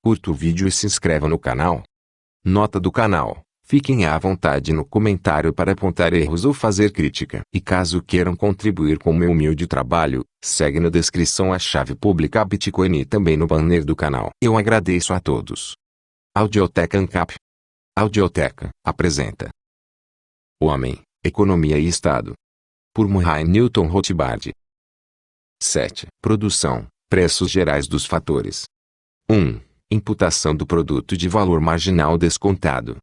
Curta o vídeo e se inscreva no canal. Nota do canal: fiquem à vontade no comentário para apontar erros ou fazer crítica. E caso queiram contribuir com o meu humilde trabalho, segue na descrição a chave pública Bitcoin e também no banner do canal. Eu agradeço a todos. Audioteca ANCAP. Audioteca apresenta O Homem, Economia e Estado, por Murray Newton Rothbard. 7. Produção, preços gerais dos fatores. 1. Imputação do produto de valor marginal descontado.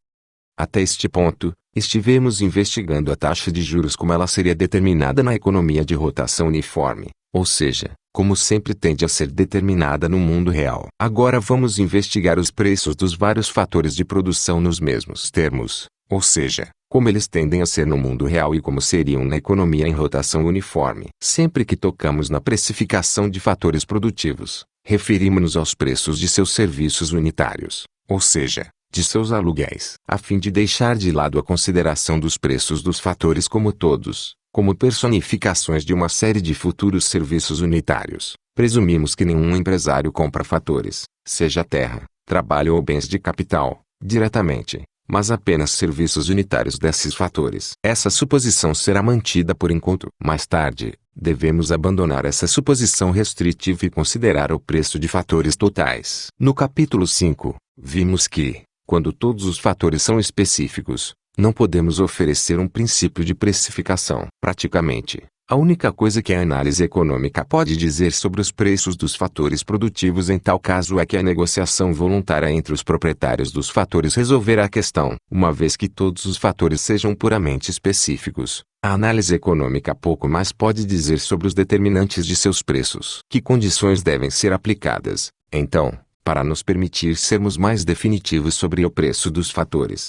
Até este ponto, estivemos investigando a taxa de juros como ela seria determinada na economia de rotação uniforme, ou seja, como sempre tende a ser determinada no mundo real. Agora vamos investigar os preços dos vários fatores de produção nos mesmos termos, ou seja, como eles tendem a ser no mundo real e como seriam na economia em rotação uniforme. Sempre que tocamos na precificação de fatores produtivos, referimos-nos aos preços de seus serviços unitários, ou seja, de seus aluguéis, a fim de deixar de lado a consideração dos preços dos fatores como todos, como personificações de uma série de futuros serviços unitários. Presumimos que nenhum empresário compra fatores, seja terra, trabalho ou bens de capital, diretamente, mas apenas serviços unitários desses fatores. Essa suposição será mantida por enquanto. Mais tarde, devemos abandonar essa suposição restritiva e considerar o preço de fatores totais. No capítulo 5, vimos que, quando todos os fatores são específicos, não podemos oferecer um princípio de precificação. Praticamente, a única coisa que a análise econômica pode dizer sobre os preços dos fatores produtivos em tal caso é que a negociação voluntária entre os proprietários dos fatores resolverá a questão. Uma vez que todos os fatores sejam puramente específicos, a análise econômica pouco mais pode dizer sobre os determinantes de seus preços. Que condições devem ser aplicadas, então, para nos permitir sermos mais definitivos sobre o preço dos fatores?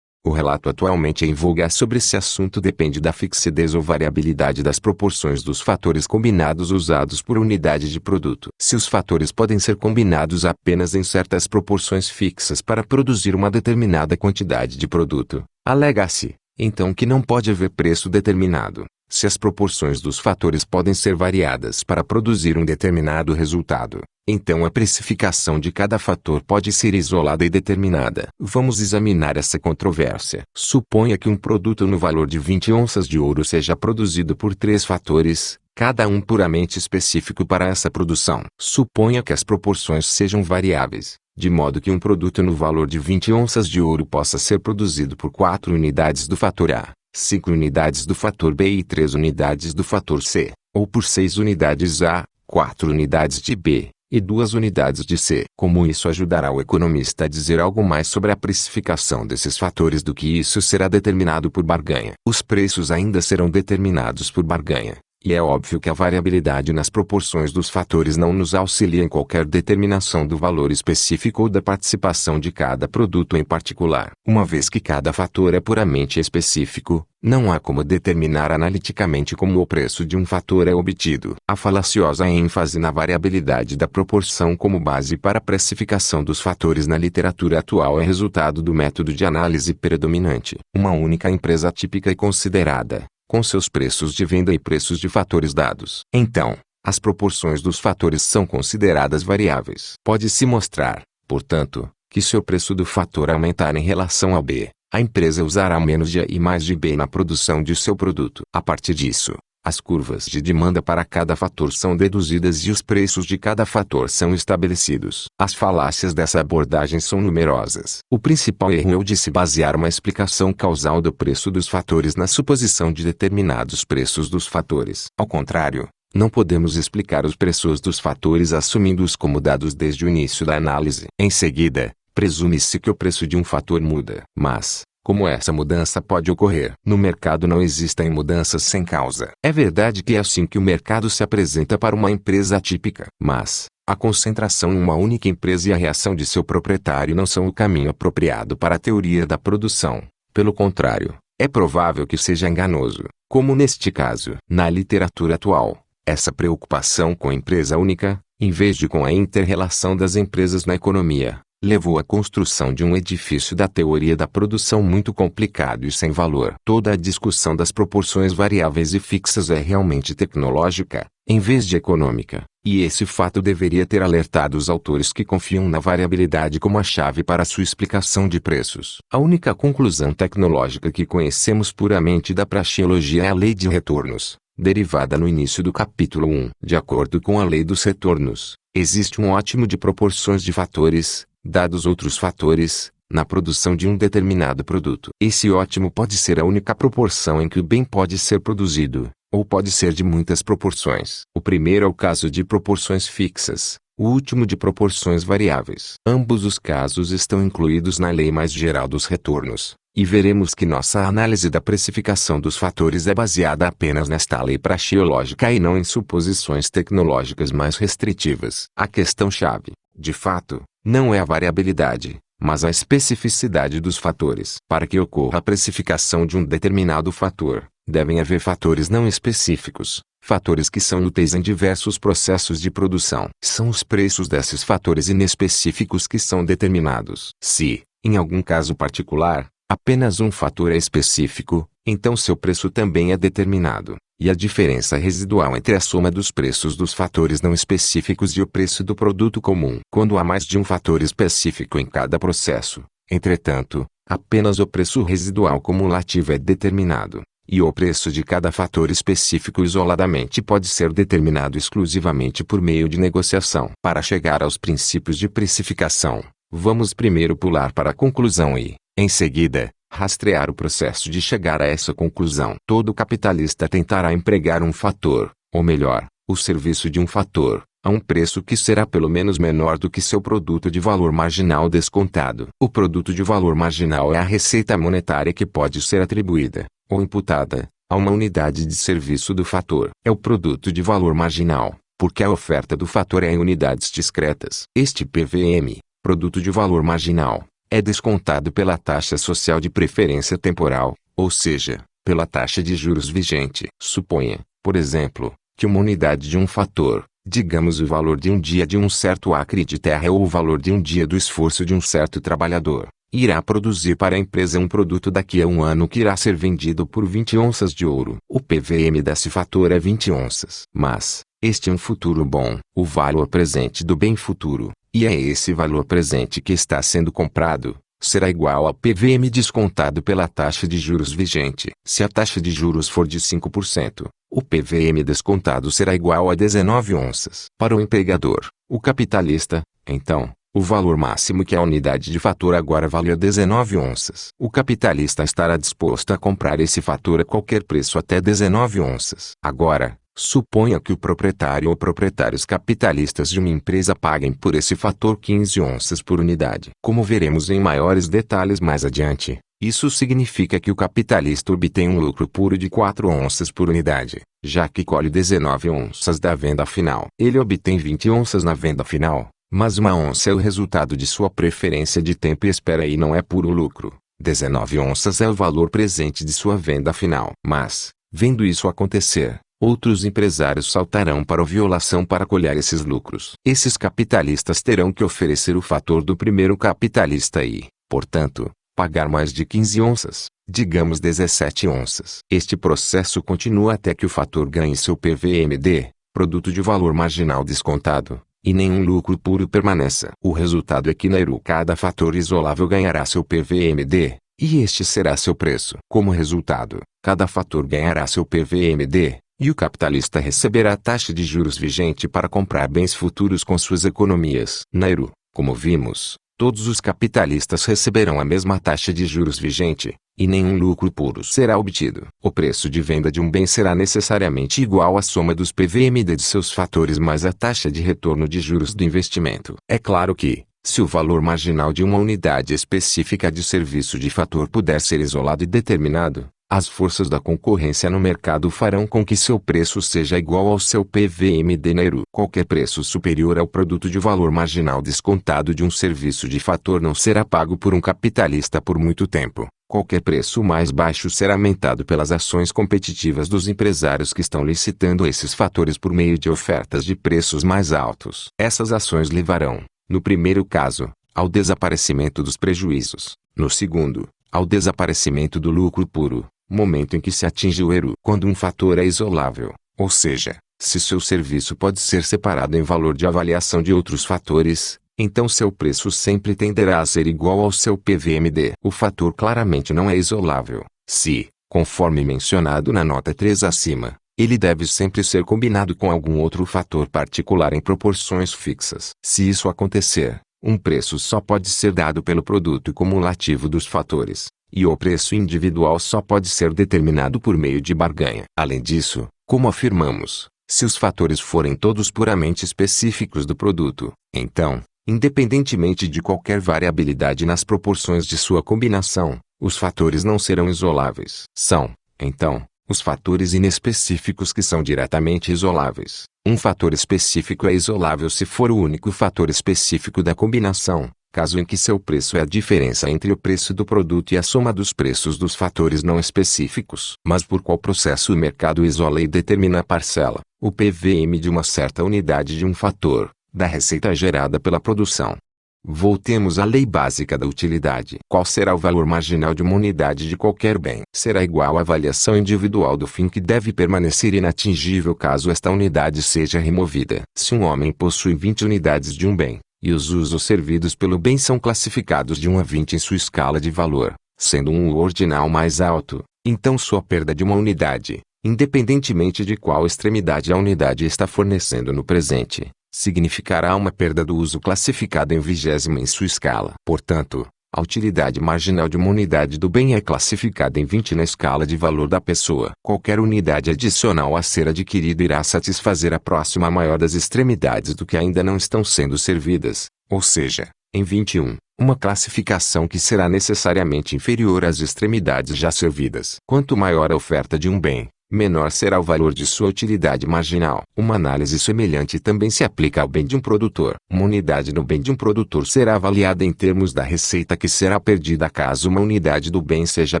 O relato atualmente em voga sobre esse assunto depende da fixidez ou variabilidade das proporções dos fatores combinados usados por unidade de produto. Se os fatores podem ser combinados apenas em certas proporções fixas para produzir uma determinada quantidade de produto, alega-se, então, que não pode haver preço determinado. Se as proporções dos fatores podem ser variadas para produzir um determinado resultado, então a precificação de cada fator pode ser isolada e determinada. Vamos examinar essa controvérsia. Suponha que um produto no valor de 20 onças de ouro seja produzido por 3 fatores, cada um puramente específico para essa produção. Suponha que as proporções sejam variáveis, de modo que um produto no valor de 20 onças de ouro possa ser produzido por 4 unidades do fator A, 5 unidades do fator B e 3 unidades do fator C, ou por 6 unidades A, 4 unidades de B, e 2 unidades de C. Como isso ajudará o economista a dizer algo mais sobre a precificação desses fatores do que isso será determinado por barganha? Os preços ainda serão determinados por barganha, e é óbvio que a variabilidade nas proporções dos fatores não nos auxilia em qualquer determinação do valor específico ou da participação de cada produto em particular. Uma vez que cada fator é puramente específico, não há como determinar analiticamente como o preço de um fator é obtido. A falaciosa ênfase na variabilidade da proporção como base para a precificação dos fatores na literatura atual é resultado do método de análise predominante. Uma única empresa típica é considerada, com seus preços de venda e preços de fatores dados. Então, as proporções dos fatores são consideradas variáveis. Pode-se mostrar, portanto, que se o preço do fator aumentar em relação ao B, a empresa usará menos de A e mais de B na produção de seu produto. A partir disso, as curvas de demanda para cada fator são deduzidas e os preços de cada fator são estabelecidos. As falácias dessa abordagem são numerosas. O principal erro é o de se basear uma explicação causal do preço dos fatores na suposição de determinados preços dos fatores. Ao contrário, não podemos explicar os preços dos fatores assumindo-os como dados desde o início da análise. Em seguida, presume-se que o preço de um fator muda. Mas, como essa mudança pode ocorrer? No mercado não existem mudanças sem causa. É verdade que é assim que o mercado se apresenta para uma empresa atípica. Mas, a concentração em uma única empresa e a reação de seu proprietário não são o caminho apropriado para a teoria da produção. Pelo contrário, é provável que seja enganoso, como neste caso. Na literatura atual, essa preocupação com a empresa única, em vez de com a inter-relação das empresas na economia, levou à construção de um edifício da teoria da produção muito complicado e sem valor. Toda a discussão das proporções variáveis e fixas é realmente tecnológica, em vez de econômica, E esse fato deveria ter alertado os autores que confiam na variabilidade como a chave para sua explicação de preços. A única conclusão tecnológica que conhecemos puramente da praxeologia é a lei de retornos, derivada no início do capítulo 1. De acordo com a lei dos retornos, existe um ótimo de proporções de fatores, dados outros fatores, na produção de um determinado produto. Esse ótimo pode ser a única proporção em que o bem pode ser produzido, ou pode ser de muitas proporções. O primeiro é o caso de proporções fixas, o último de proporções variáveis. Ambos os casos estão incluídos na lei mais geral dos retornos, e veremos que nossa análise da precificação dos fatores é baseada apenas nesta lei praxeológica e não em suposições tecnológicas mais restritivas. A questão-chave, de fato, não é a variabilidade, mas a especificidade dos fatores. Para que ocorra a precificação de um determinado fator, devem haver fatores não específicos, fatores que são úteis em diversos processos de produção. São os preços desses fatores inespecíficos que são determinados. Se, em algum caso particular, apenas um fator é específico, então seu preço também é determinado, e a diferença residual entre a soma dos preços dos fatores não específicos e o preço do produto comum. Quando há mais de um fator específico em cada processo, entretanto, apenas o preço residual cumulativo é determinado, e o preço de cada fator específico isoladamente pode ser determinado exclusivamente por meio de negociação. Para chegar aos princípios de precificação, vamos primeiro pular para a conclusão e, em seguida, rastrear o processo de chegar a essa conclusão. Todo capitalista tentará empregar um fator, ou melhor, o serviço de um fator, a um preço que será pelo menos menor do que seu produto de valor marginal descontado. O produto de valor marginal é a receita monetária que pode ser atribuída, ou imputada, a uma unidade de serviço do fator. É o produto de valor marginal, porque a oferta do fator é em unidades discretas. Este PVM, produto de valor marginal, é descontado pela taxa social de preferência temporal, ou seja, pela taxa de juros vigente. Suponha, por exemplo, que uma unidade de um fator, digamos o valor de um dia de um certo acre de terra ou o valor de um dia do esforço de um certo trabalhador, irá produzir para a empresa um produto daqui a um ano que irá ser vendido por 20 onças de ouro. O PVM desse fator é 20 onças. Mas, este é um futuro bom, o valor presente do bem futuro, e é esse valor presente que está sendo comprado, será igual ao PVM descontado pela taxa de juros vigente. Se a taxa de juros for de 5%, o PVM descontado será igual a 19 onças. Para o empregador, o capitalista, então, o valor máximo que a unidade de fator agora vale é 19 onças. O capitalista estará disposto a comprar esse fator a qualquer preço até 19 onças. Agora, suponha que o proprietário ou proprietários capitalistas de uma empresa paguem por esse fator 15 onças por unidade. Como veremos em maiores detalhes mais adiante, isso significa que o capitalista obtém um lucro puro de 4 onças por unidade, já que colhe 19 onças da venda final. Ele obtém 20 onças na venda final, mas 1 onça é o resultado de sua preferência de tempo e espera e não é puro lucro. 19 onças é o valor presente de sua venda final. Mas, vendo isso acontecer, outros empresários saltarão para a violação para colher esses lucros. Esses capitalistas terão que oferecer o fator do primeiro capitalista e, portanto, pagar mais de 15 onças, digamos 17 onças. Este processo continua até que o fator ganhe seu PVMD, produto de valor marginal descontado, e nenhum lucro puro permaneça. O resultado é que na ERU cada fator isolável ganhará seu PVMD, e este será seu preço. Como resultado, cada fator ganhará seu PVMD, e o capitalista receberá a taxa de juros vigente para comprar bens futuros com suas economias. Na ERU, como vimos, todos os capitalistas receberão a mesma taxa de juros vigente, e nenhum lucro puro será obtido. O preço de venda de um bem será necessariamente igual à soma dos PVMD de seus fatores mais a taxa de retorno de juros do investimento. É claro que, se o valor marginal de uma unidade específica de serviço de fator puder ser isolado e determinado, as forças da concorrência no mercado farão com que seu preço seja igual ao seu PVMD na ERU. Qualquer preço superior ao produto de valor marginal descontado de um serviço de fator não será pago por um capitalista por muito tempo. Qualquer preço mais baixo será aumentado pelas ações competitivas dos empresários que estão licitando esses fatores por meio de ofertas de preços mais altos. Essas ações levarão, no primeiro caso, ao desaparecimento dos prejuízos. No segundo, ao desaparecimento do lucro puro, momento em que se atinge o ERU. Quando um fator é isolável, ou seja, Se seu serviço pode ser separado em valor de avaliação de outros fatores, então seu preço sempre tenderá a ser igual ao seu PVMD. O fator claramente não é isolável. Se, conforme mencionado na nota 3 acima, ele deve sempre ser combinado com algum outro fator particular em proporções fixas. Se isso acontecer, um preço só pode ser dado pelo produto cumulativo dos fatores, e o preço individual só pode ser determinado por meio de barganha. Além disso, como afirmamos, se os fatores forem todos puramente específicos do produto, então, independentemente de qualquer variabilidade nas proporções de sua combinação, os fatores não serão isoláveis. São, então, os fatores inespecíficos que são diretamente isoláveis. Um fator específico é isolável se for o único fator específico da combinação, caso em que seu preço é a diferença entre o preço do produto e a soma dos preços dos fatores não específicos. Mas por qual processo o mercado isola e determina a parcela, o PVM de uma certa unidade de um fator, da receita gerada pela produção? Voltemos à lei básica da utilidade. Qual será o valor marginal de uma unidade de qualquer bem? Será igual à avaliação individual do fim que deve permanecer inatingível caso esta unidade seja removida. Se um homem possui 20 unidades de um bem, e os usos servidos pelo bem são classificados de 1 a 20 em sua escala de valor, sendo o ordinal mais alto, então sua perda de uma unidade, independentemente de qual extremidade a unidade está fornecendo no presente, significará uma perda do uso classificado em 20ª em sua escala. Portanto, a utilidade marginal de uma unidade do bem é classificada em 20 na escala de valor da pessoa. Qualquer unidade adicional a ser adquirida irá satisfazer a próxima maior das extremidades do que ainda não estão sendo servidas, ou seja, em 21, uma classificação que será necessariamente inferior às extremidades já servidas. Quanto maior a oferta de um bem, menor será o valor de sua utilidade marginal. Uma análise semelhante também se aplica ao bem de um produtor. Uma unidade do bem de um produtor será avaliada em termos da receita que será perdida caso uma unidade do bem seja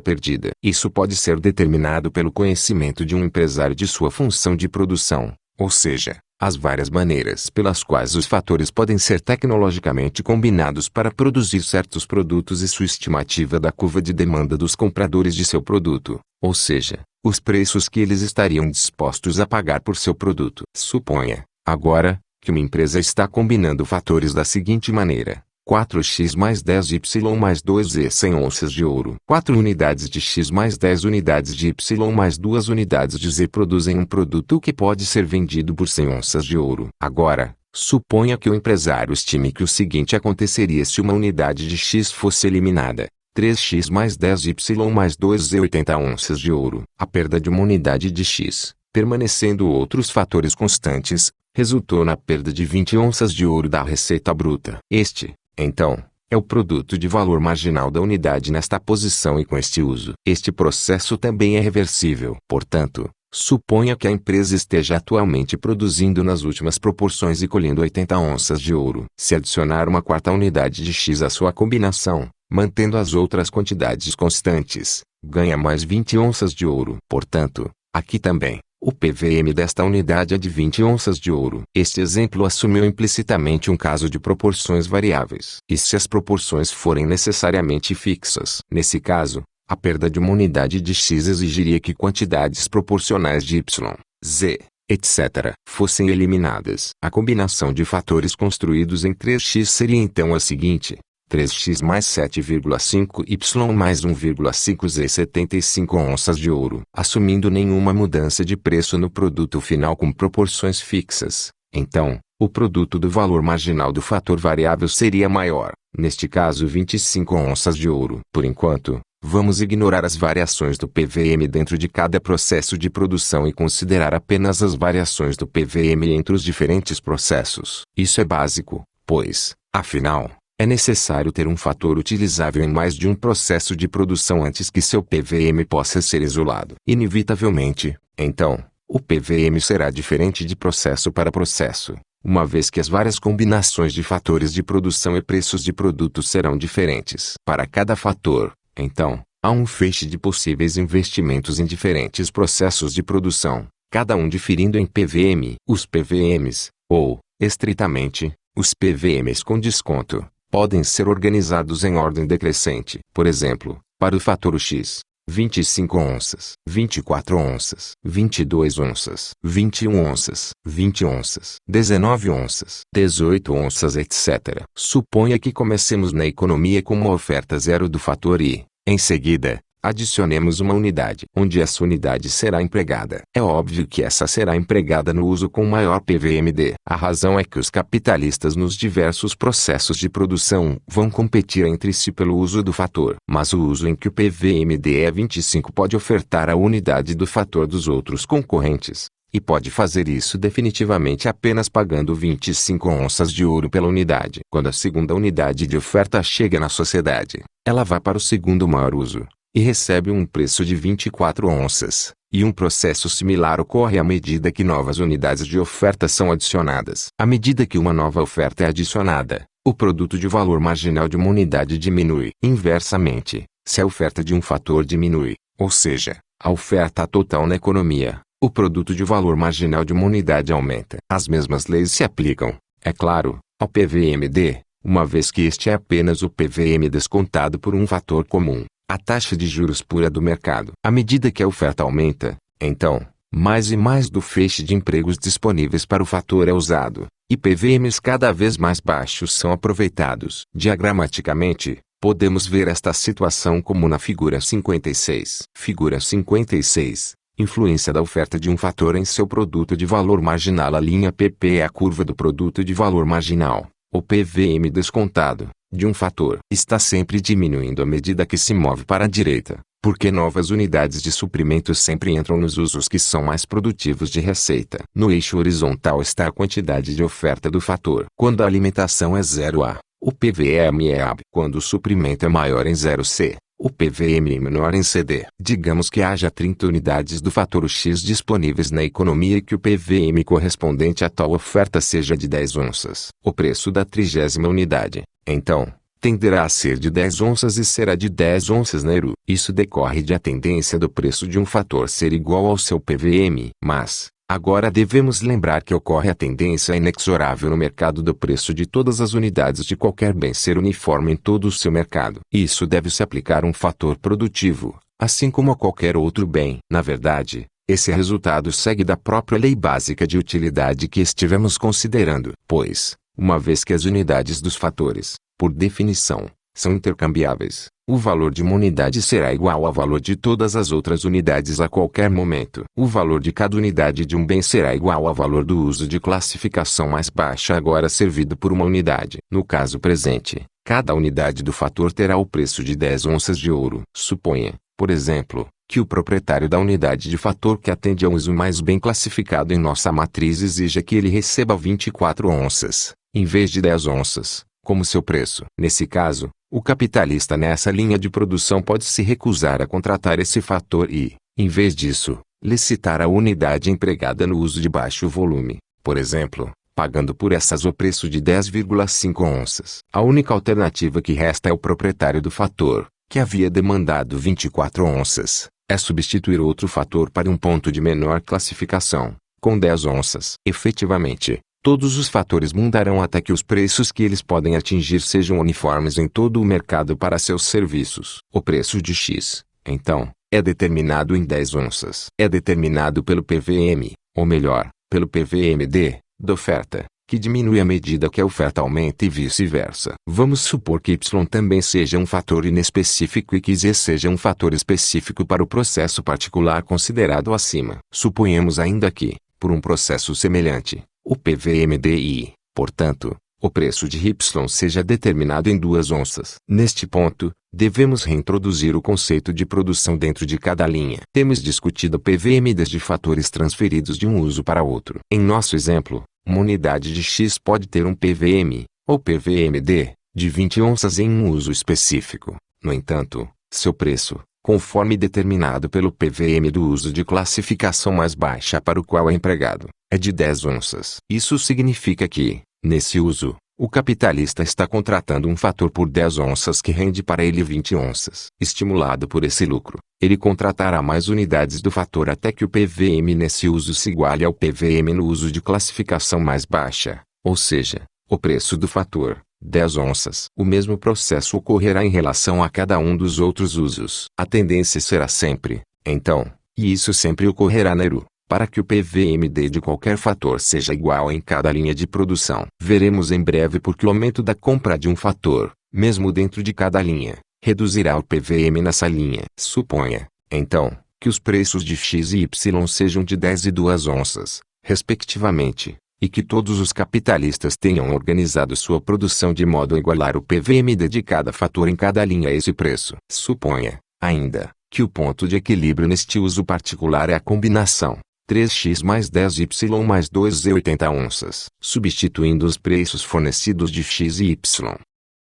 perdida. Isso pode ser determinado pelo conhecimento de um empresário de sua função de produção, ou seja, as várias maneiras pelas quais os fatores podem ser tecnologicamente combinados para produzir certos produtos e sua estimativa da curva de demanda dos compradores de seu produto, ou seja, os preços que eles estariam dispostos a pagar por seu produto. Suponha, agora, que uma empresa está combinando fatores da seguinte maneira: 4x mais 10y mais 2z 100 onças de ouro. 4 unidades de x mais 10 unidades de y mais 2 unidades de z produzem um produto que pode ser vendido por 100 onças de ouro. Agora, suponha que o empresário estime que o seguinte aconteceria se uma unidade de x fosse eliminada: 3x mais 10y mais 2z 80 onças de ouro. A perda de uma unidade de x, permanecendo outros fatores constantes, resultou na perda de 20 onças de ouro da receita bruta. Este, então, é o produto de valor marginal da unidade nesta posição e com este uso. Este processo também é reversível. Portanto, suponha que a empresa esteja atualmente produzindo nas últimas proporções e colhendo 80 onças de ouro. Se adicionar uma quarta unidade de x à sua combinação, mantendo as outras quantidades constantes, ganha mais 20 onças de ouro. Portanto, aqui também, o PVM desta unidade é de 20 onças de ouro. Este exemplo assumiu implicitamente um caso de proporções variáveis. E se as proporções forem necessariamente fixas? Nesse caso, a perda de uma unidade de x exigiria que quantidades proporcionais de y, z, etc., fossem eliminadas. A combinação de fatores construídos em 3x seria então a seguinte: 3x mais 7,5y mais 1,5z 75 onças de ouro. Assumindo nenhuma mudança de preço no produto final com proporções fixas, então, o produto do valor marginal do fator variável seria maior, neste caso 25 onças de ouro. Por enquanto, vamos ignorar as variações do PVM dentro de cada processo de produção e considerar apenas as variações do PVM entre os diferentes processos. Isso é básico, pois, afinal, é necessário ter um fator utilizável em mais de um processo de produção antes que seu PVM possa ser isolado. Inevitavelmente, então, o PVM será diferente de processo para processo, uma vez que as várias combinações de fatores de produção e preços de produtos serão diferentes. Para cada fator, então, há um feixe de possíveis investimentos em diferentes processos de produção, cada um diferindo em PVM. Os PVMs, ou, estritamente, os PVMs com desconto, podem ser organizados em ordem decrescente. Por exemplo, para o fator X, 25 onças, 24 onças, 22 onças, 21 onças, 20 onças, 19 onças, 18 onças, etc. Suponha que comecemos na economia com uma oferta zero do fator e, em seguida, adicionemos uma unidade, onde essa unidade será empregada. É óbvio que essa será empregada no uso com maior PVMD. A razão é que os capitalistas nos diversos processos de produção vão competir entre si pelo uso do fator. Mas o uso em que o PVMD é 25 pode ofertar a unidade do fator dos outros concorrentes. E pode fazer isso definitivamente apenas pagando 25 onças de ouro pela unidade. Quando a segunda unidade de oferta chega na sociedade, ela vai para o segundo maior uso e recebe um preço de 24 onças, e um processo similar ocorre à medida que novas unidades de oferta são adicionadas. À medida que uma nova oferta é adicionada, o produto de valor marginal de uma unidade diminui. Inversamente, se a oferta de um fator diminui, ou seja, a oferta total na economia, o produto de valor marginal de uma unidade aumenta. As mesmas leis se aplicam, é claro, ao PVMD, uma vez que este é apenas o PVM descontado por um fator comum, a taxa de juros pura do mercado. À medida que a oferta aumenta, então, mais e mais do feixe de empregos disponíveis para o fator é usado, e PVMs cada vez mais baixos são aproveitados. Diagramaticamente, podemos ver esta situação como na figura 56. Figura 56. Influência da oferta de um fator em seu produto de valor marginal. A linha PP é a curva do produto de valor marginal, o PVM descontado, de um fator. Está sempre diminuindo à medida que se move para a direita, porque novas unidades de suprimento sempre entram nos usos que são mais produtivos de receita. No eixo horizontal está a quantidade de oferta do fator. Quando a alimentação é 0A, o PVM é AB. Quando o suprimento é maior em 0C, o PVM é menor em CD. Digamos que haja 30 unidades do fator X disponíveis na economia e que o PVM correspondente a tal oferta seja de 10 onças. O preço da 30ª unidade, então, tenderá a ser de 10 onças e será de 10 onças na ERU. Isso decorre de a tendência do preço de um fator ser igual ao seu PVM. Mas, agora devemos lembrar que ocorre a tendência inexorável no mercado do preço de todas as unidades de qualquer bem ser uniforme em todo o seu mercado. Isso deve se aplicar a um fator produtivo, assim como a qualquer outro bem. Na verdade, esse resultado segue da própria lei básica de utilidade que estivemos considerando. Pois, uma vez que as unidades dos fatores, por definição, são intercambiáveis, o valor de uma unidade será igual ao valor de todas as outras unidades a qualquer momento. O valor de cada unidade de um bem será igual ao valor do uso de classificação mais baixa agora servido por uma unidade. No caso presente, cada unidade do fator terá o preço de 10 onças de ouro. Suponha, por exemplo, que o proprietário da unidade de fator que atende ao uso mais bem classificado em nossa matriz exija que ele receba 24 onças, em vez de 10 onças, como seu preço. Nesse caso, o capitalista nessa linha de produção pode se recusar a contratar esse fator e, em vez disso, licitar a unidade empregada no uso de baixo volume, por exemplo, pagando por essas o preço de 10,5 onças. A única alternativa que resta é o proprietário do fator, que havia demandado 24 onças, é substituir outro fator para um ponto de menor classificação, com 10 onças. Efetivamente, todos os fatores mudarão até que os preços que eles podem atingir sejam uniformes em todo o mercado para seus serviços. O preço de X, então, é determinado em 10 onças. É determinado pelo PVM, ou melhor, pelo PVMD, da oferta, que diminui à medida que a oferta aumenta e vice-versa. Vamos supor que Y também seja um fator inespecífico e que Z seja um fator específico para o processo particular considerado acima. Suponhamos ainda que, por um processo semelhante, o PVMD e, portanto, o preço de Y seja determinado em 2 onças. Neste ponto, devemos reintroduzir o conceito de produção dentro de cada linha. Temos discutido PVMDs de fatores transferidos de um uso para outro. Em nosso exemplo, uma unidade de X pode ter um PVM, ou PVMD, de 20 onças em um uso específico. No entanto, seu preço, conforme determinado pelo PVM do uso de classificação mais baixa para o qual é empregado, é de 10 onças. Isso significa que, nesse uso, o capitalista está contratando um fator por 10 onças que rende para ele 20 onças. Estimulado por esse lucro, ele contratará mais unidades do fator até que o PVM nesse uso se iguale ao PVM no uso de classificação mais baixa, ou seja, o preço do fator, 10 onças. O mesmo processo ocorrerá em relação a cada um dos outros usos. A tendência será sempre, então, e isso sempre ocorrerá na ERU, para que o PVMD de qualquer fator seja igual em cada linha de produção. Veremos em breve porque o aumento da compra de um fator, mesmo dentro de cada linha, reduzirá o PVM nessa linha. Suponha, então, que os preços de X e Y sejam de 10 e 2 onças, respectivamente, e que todos os capitalistas tenham organizado sua produção de modo a igualar o PVMD de cada fator em cada linha a esse preço. Suponha, ainda, que o ponto de equilíbrio neste uso particular é a combinação 3x mais 10y mais 2z 80 onças. Substituindo os preços fornecidos de X e Y.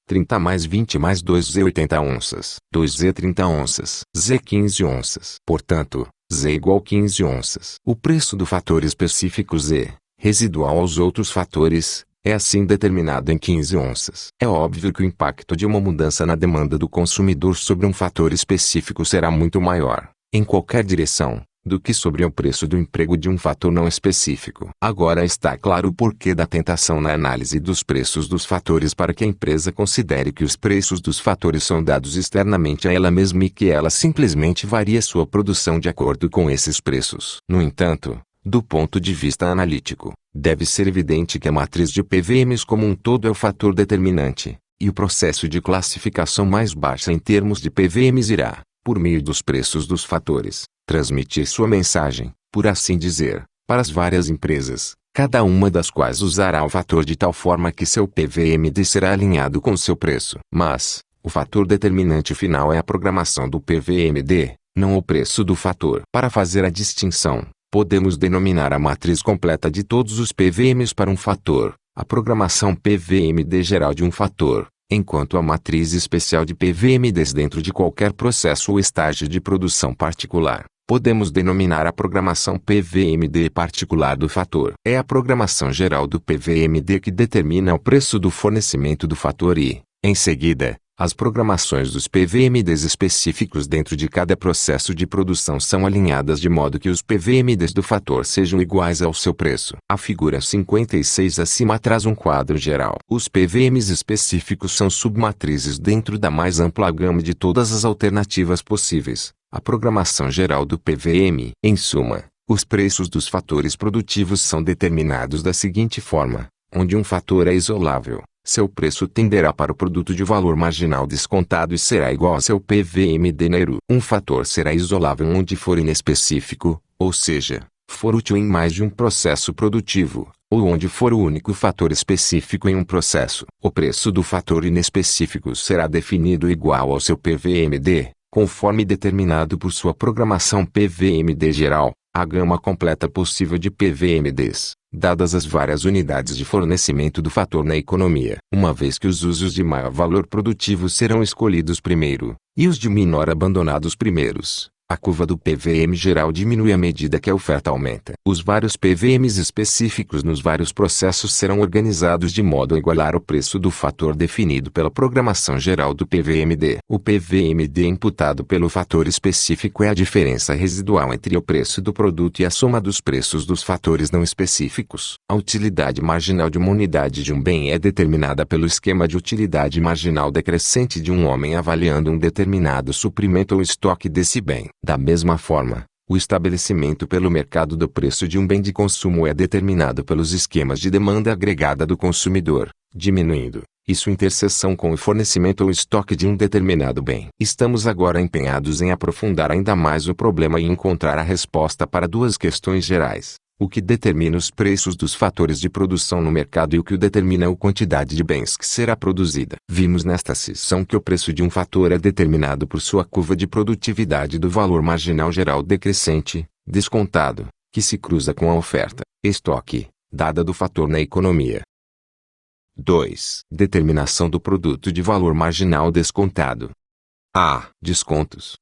30 mais 20 mais 2z 80 onças. 2z 30 onças. Z 15 onças. Portanto, Z igual 15 onças. O preço do fator específico Z, residual aos outros fatores, é assim determinado em 15 onças. É óbvio que o impacto de uma mudança na demanda do consumidor sobre um fator específico será muito maior, em qualquer direção, do que sobre o preço do emprego de um fator não específico. Agora está claro o porquê da tentação na análise dos preços dos fatores para que a empresa considere que os preços dos fatores são dados externamente a ela mesma e que ela simplesmente varia sua produção de acordo com esses preços. No entanto, do ponto de vista analítico, deve ser evidente que a matriz de PVMs como um todo é o fator determinante, e o processo de classificação mais baixa em termos de PVMs irá, por meio dos preços dos fatores, transmitir sua mensagem, por assim dizer, para as várias empresas, cada uma das quais usará o fator de tal forma que seu PVMD será alinhado com seu preço. Mas, o fator determinante final é a programação do PVMD, não o preço do fator. Para fazer a distinção, podemos denominar a matriz completa de todos os PVMs para um fator, a programação PVMD geral de um fator, enquanto a matriz especial de PVMDs dentro de qualquer processo ou estágio de produção particular, podemos denominar a programação PVMD particular do fator. É a programação geral do PVMD que determina o preço do fornecimento do fator e, em seguida, as programações dos PVMDs específicos dentro de cada processo de produção são alinhadas de modo que os PVMDs do fator sejam iguais ao seu preço. A figura 56 acima traz um quadro geral. Os PVMs específicos são submatrizes dentro da mais ampla gama de todas as alternativas possíveis. A programação geral do PVM. Em suma, os preços dos fatores produtivos são determinados da seguinte forma, onde um fator é isolável, seu preço tenderá para o produto de valor marginal descontado e será igual a seu PVMD na ERU. Um fator será isolável onde for inespecífico, ou seja, for útil em mais de um processo produtivo, ou onde for o único fator específico em um processo. O preço do fator inespecífico será definido igual ao seu PVMD, conforme determinado por sua programação PVMD geral, a gama completa possível de PVMDs, dadas as várias unidades de fornecimento do fator na economia. Uma vez que os usos de maior valor produtivo serão escolhidos primeiro, e os de menor abandonados primeiros, a curva do PVM geral diminui à medida que a oferta aumenta. Os vários PVMs específicos nos vários processos serão organizados de modo a igualar o preço do fator definido pela programação geral do PVMD. O PVMD imputado pelo fator específico é a diferença residual entre o preço do produto e a soma dos preços dos fatores não específicos. A utilidade marginal de uma unidade de um bem é determinada pelo esquema de utilidade marginal decrescente de um homem avaliando um determinado suprimento ou estoque desse bem. Da mesma forma, o estabelecimento pelo mercado do preço de um bem de consumo é determinado pelos esquemas de demanda agregada do consumidor, diminuindo, e sua interseção com o fornecimento ou estoque de um determinado bem. Estamos agora empenhados em aprofundar ainda mais o problema e encontrar a resposta para duas questões gerais. O que determina os preços dos fatores de produção no mercado e o que determina a quantidade de bens que será produzida. Vimos nesta seção que o preço de um fator é determinado por sua curva de produtividade do valor marginal geral decrescente, descontado, que se cruza com a oferta, estoque, dada do fator na economia. 2. Determinação do produto de valor marginal descontado. A. Descontos.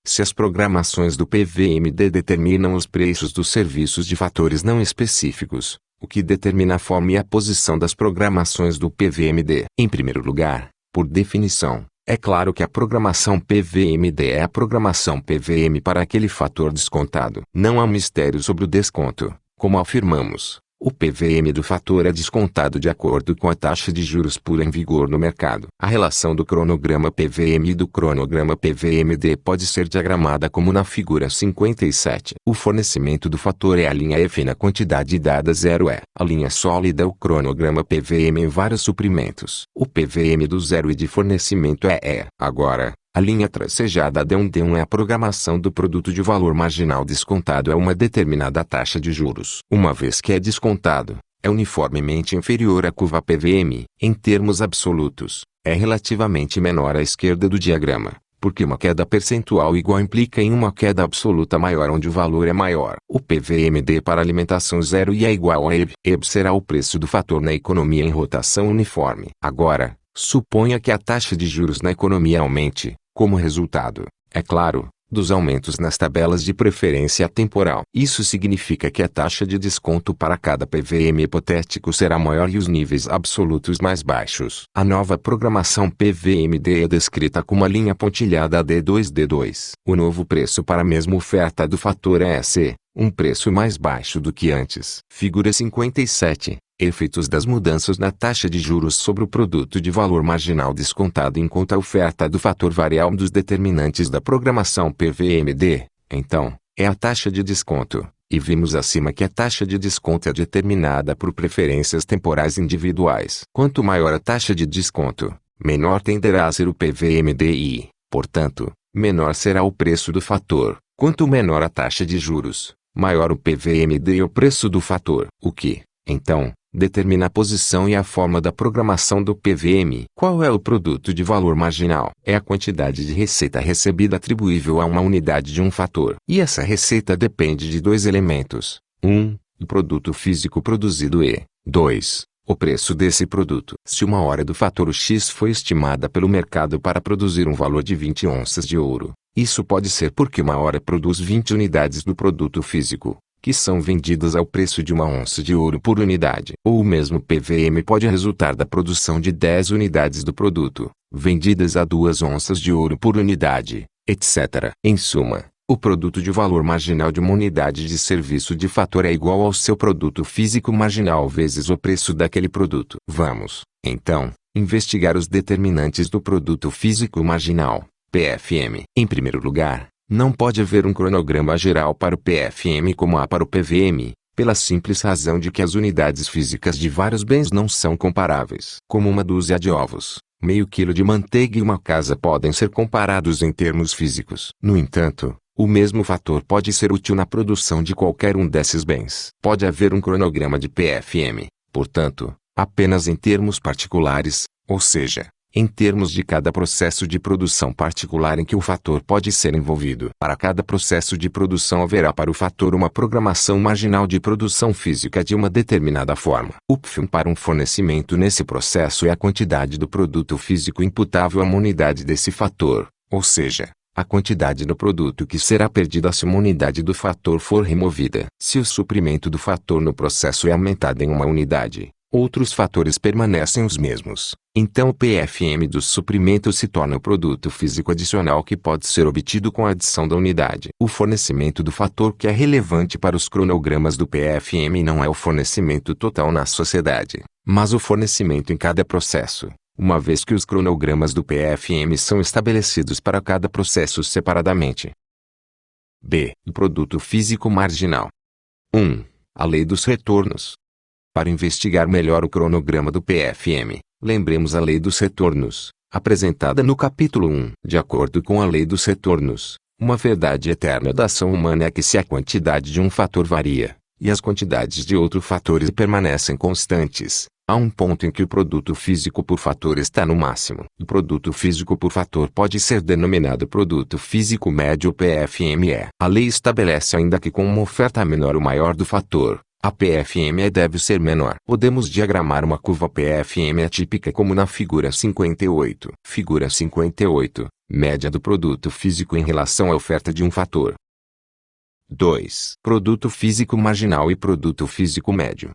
Se as programações do PVMD determinam os preços dos serviços de fatores não específicos, o que determina a forma e a posição das programações do PVMD? Em primeiro lugar, por definição, é claro que a programação PVMD é a programação PVM para aquele fator descontado. Não há mistério sobre o desconto, como afirmamos, O PVM do fator é descontado de acordo com a taxa de juros pura em vigor no mercado. A relação do cronograma PVM e do cronograma PVMD pode ser diagramada como na figura 57. O fornecimento do fator é a linha F na quantidade dada 0 é. A linha sólida é o cronograma PVM em vários suprimentos. O PVM do zero e de fornecimento é E. Agora, a linha tracejada D1 é a programação do produto de valor marginal descontado a uma determinada taxa de juros. Uma vez que é descontado, é uniformemente inferior à curva PVM. Em termos absolutos, é relativamente menor à esquerda do diagrama, porque uma queda percentual igual implica em uma queda absoluta maior onde o valor é maior. O PVMD para alimentação zero e é igual a EB. EB será o preço do fator na economia em rotação uniforme. Agora, suponha que a taxa de juros na economia aumente, como resultado, é claro, dos aumentos nas tabelas de preferência temporal. Isso significa que a taxa de desconto para cada PVM hipotético será maior e os níveis absolutos mais baixos. A nova programação PVMD é descrita como a linha pontilhada D2D2. O novo preço para a mesma oferta do fator é C, um preço mais baixo do que antes. Figura 57. Efeitos das mudanças na taxa de juros sobre o produto de valor marginal descontado enquanto a oferta do fator variável dos determinantes da programação PVMD, então, é a taxa de desconto, e vimos acima que a taxa de desconto é determinada por preferências temporais individuais. Quanto maior a taxa de desconto, menor tenderá a ser o PVMD e, portanto, menor será o preço do fator. Quanto menor a taxa de juros, maior o PVMD e o preço do fator, o que, então, determina a posição e a forma da programação do PVM. Qual é o produto de valor marginal? É a quantidade de receita recebida atribuível a uma unidade de um fator. E essa receita depende de dois elementos. 1. O produto físico produzido e 2. O preço desse produto. Se uma hora do fator X foi estimada pelo mercado para produzir um valor de 20 onças de ouro, isso pode ser porque uma hora produz 20 unidades do produto físico, que são vendidas ao preço de uma onça de ouro por unidade. Ou o mesmo PVM pode resultar da produção de 10 unidades do produto, vendidas a 2 onças de ouro por unidade, etc. Em suma, o produto de valor marginal de uma unidade de serviço de fator é igual ao seu produto físico marginal vezes o preço daquele produto. Vamos, então, investigar os determinantes do produto físico marginal, PFM. Em primeiro lugar, não pode haver um cronograma geral para o PFM como há para o PVM, pela simples razão de que as unidades físicas de vários bens não são comparáveis. Como uma dúzia de ovos, meio quilo de manteiga e uma casa podem ser comparados em termos físicos. No entanto, o mesmo fator pode ser útil na produção de qualquer um desses bens. Pode haver um cronograma de PFM, portanto, apenas em termos particulares, ou seja, em termos de cada processo de produção particular em que o fator pode ser envolvido. Para cada processo de produção haverá para o fator uma programação marginal de produção física de uma determinada forma. O PFM para um fornecimento nesse processo é a quantidade do produto físico imputável a uma unidade desse fator, ou seja, a quantidade do produto que será perdida se uma unidade do fator for removida. Se o suprimento do fator no processo é aumentado em uma unidade, outros fatores permanecem os mesmos. Então o PFM do suprimento se torna o produto físico adicional que pode ser obtido com a adição da unidade. O fornecimento do fator que é relevante para os cronogramas do PFM não é o fornecimento total na sociedade, mas o fornecimento em cada processo, uma vez que os cronogramas do PFM são estabelecidos para cada processo separadamente. B. O produto físico marginal. 1. A lei dos retornos. Para investigar melhor o cronograma do PFM, lembremos a lei dos retornos, apresentada no capítulo 1. De acordo com a lei dos retornos, uma verdade eterna da ação humana é que se a quantidade de um fator varia, e as quantidades de outros fatores permanecem constantes, há um ponto em que o produto físico por fator está no máximo. O produto físico por fator pode ser denominado produto físico médio PFME. A lei estabelece ainda que com uma oferta menor ou maior do fator, a PFME deve ser menor. Podemos diagramar uma curva PFM atípica como na figura 58. Figura 58. Média do produto físico em relação à oferta de um fator. 2. Produto físico marginal e produto físico médio.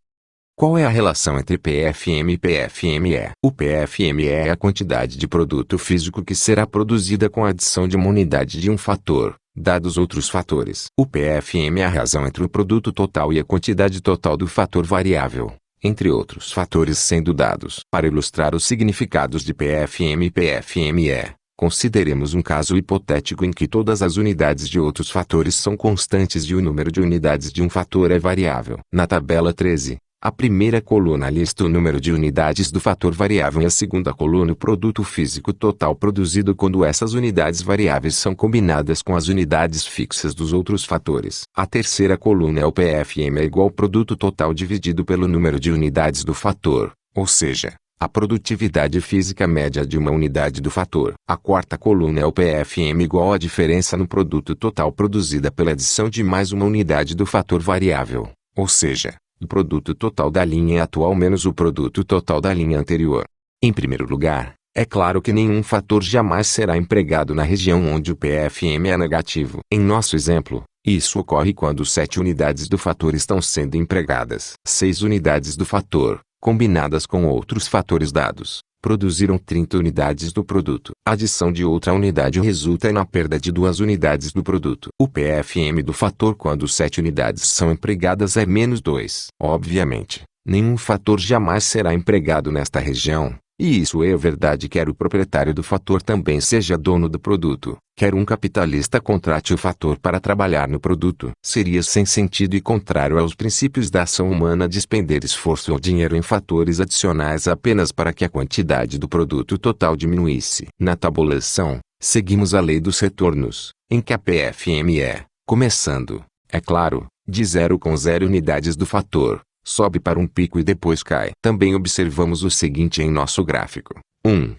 Qual é a relação entre PFM e PFME? O PFME é a quantidade de produto físico que será produzida com a adição de uma unidade de um fator, dados outros fatores. O PFM é a razão entre o produto total e a quantidade total do fator variável, entre outros fatores sendo dados. Para ilustrar os significados de PFM e PFME, consideremos um caso hipotético em que todas as unidades de outros fatores são constantes e o número de unidades de um fator é variável. Na tabela 13, a primeira coluna lista o número de unidades do fator variável e a segunda coluna o produto físico total produzido quando essas unidades variáveis são combinadas com as unidades fixas dos outros fatores. A terceira coluna é o PFM é igual ao produto total dividido pelo número de unidades do fator, ou seja, a produtividade física média de uma unidade do fator. A quarta coluna é o PFM igual à diferença no produto total produzida pela adição de mais uma unidade do fator variável, ou seja, o produto total da linha atual menos o produto total da linha anterior. Em primeiro lugar, é claro que nenhum fator jamais será empregado na região onde o PFM é negativo. Em nosso exemplo, isso ocorre quando 7 unidades do fator estão sendo empregadas. 6 unidades do fator, combinadas com outros fatores dados, produziram 30 unidades do produto. A adição de outra unidade resulta na perda de 2 unidades do produto. O PFM do fator quando 7 unidades são empregadas é menos 2. Obviamente, nenhum fator jamais será empregado nesta região, e isso é verdade quer o proprietário do fator também seja dono do produto, quer um capitalista contrate o fator para trabalhar no produto. Seria sem sentido e contrário aos princípios da ação humana despender esforço ou dinheiro em fatores adicionais apenas para que a quantidade do produto total diminuísse. Na tabulação, seguimos a lei dos retornos, em que a PFM é, começando, é claro, de 0 com 0 unidades do fator, sobe para um pico e depois cai. Também observamos o seguinte em nosso gráfico. 1.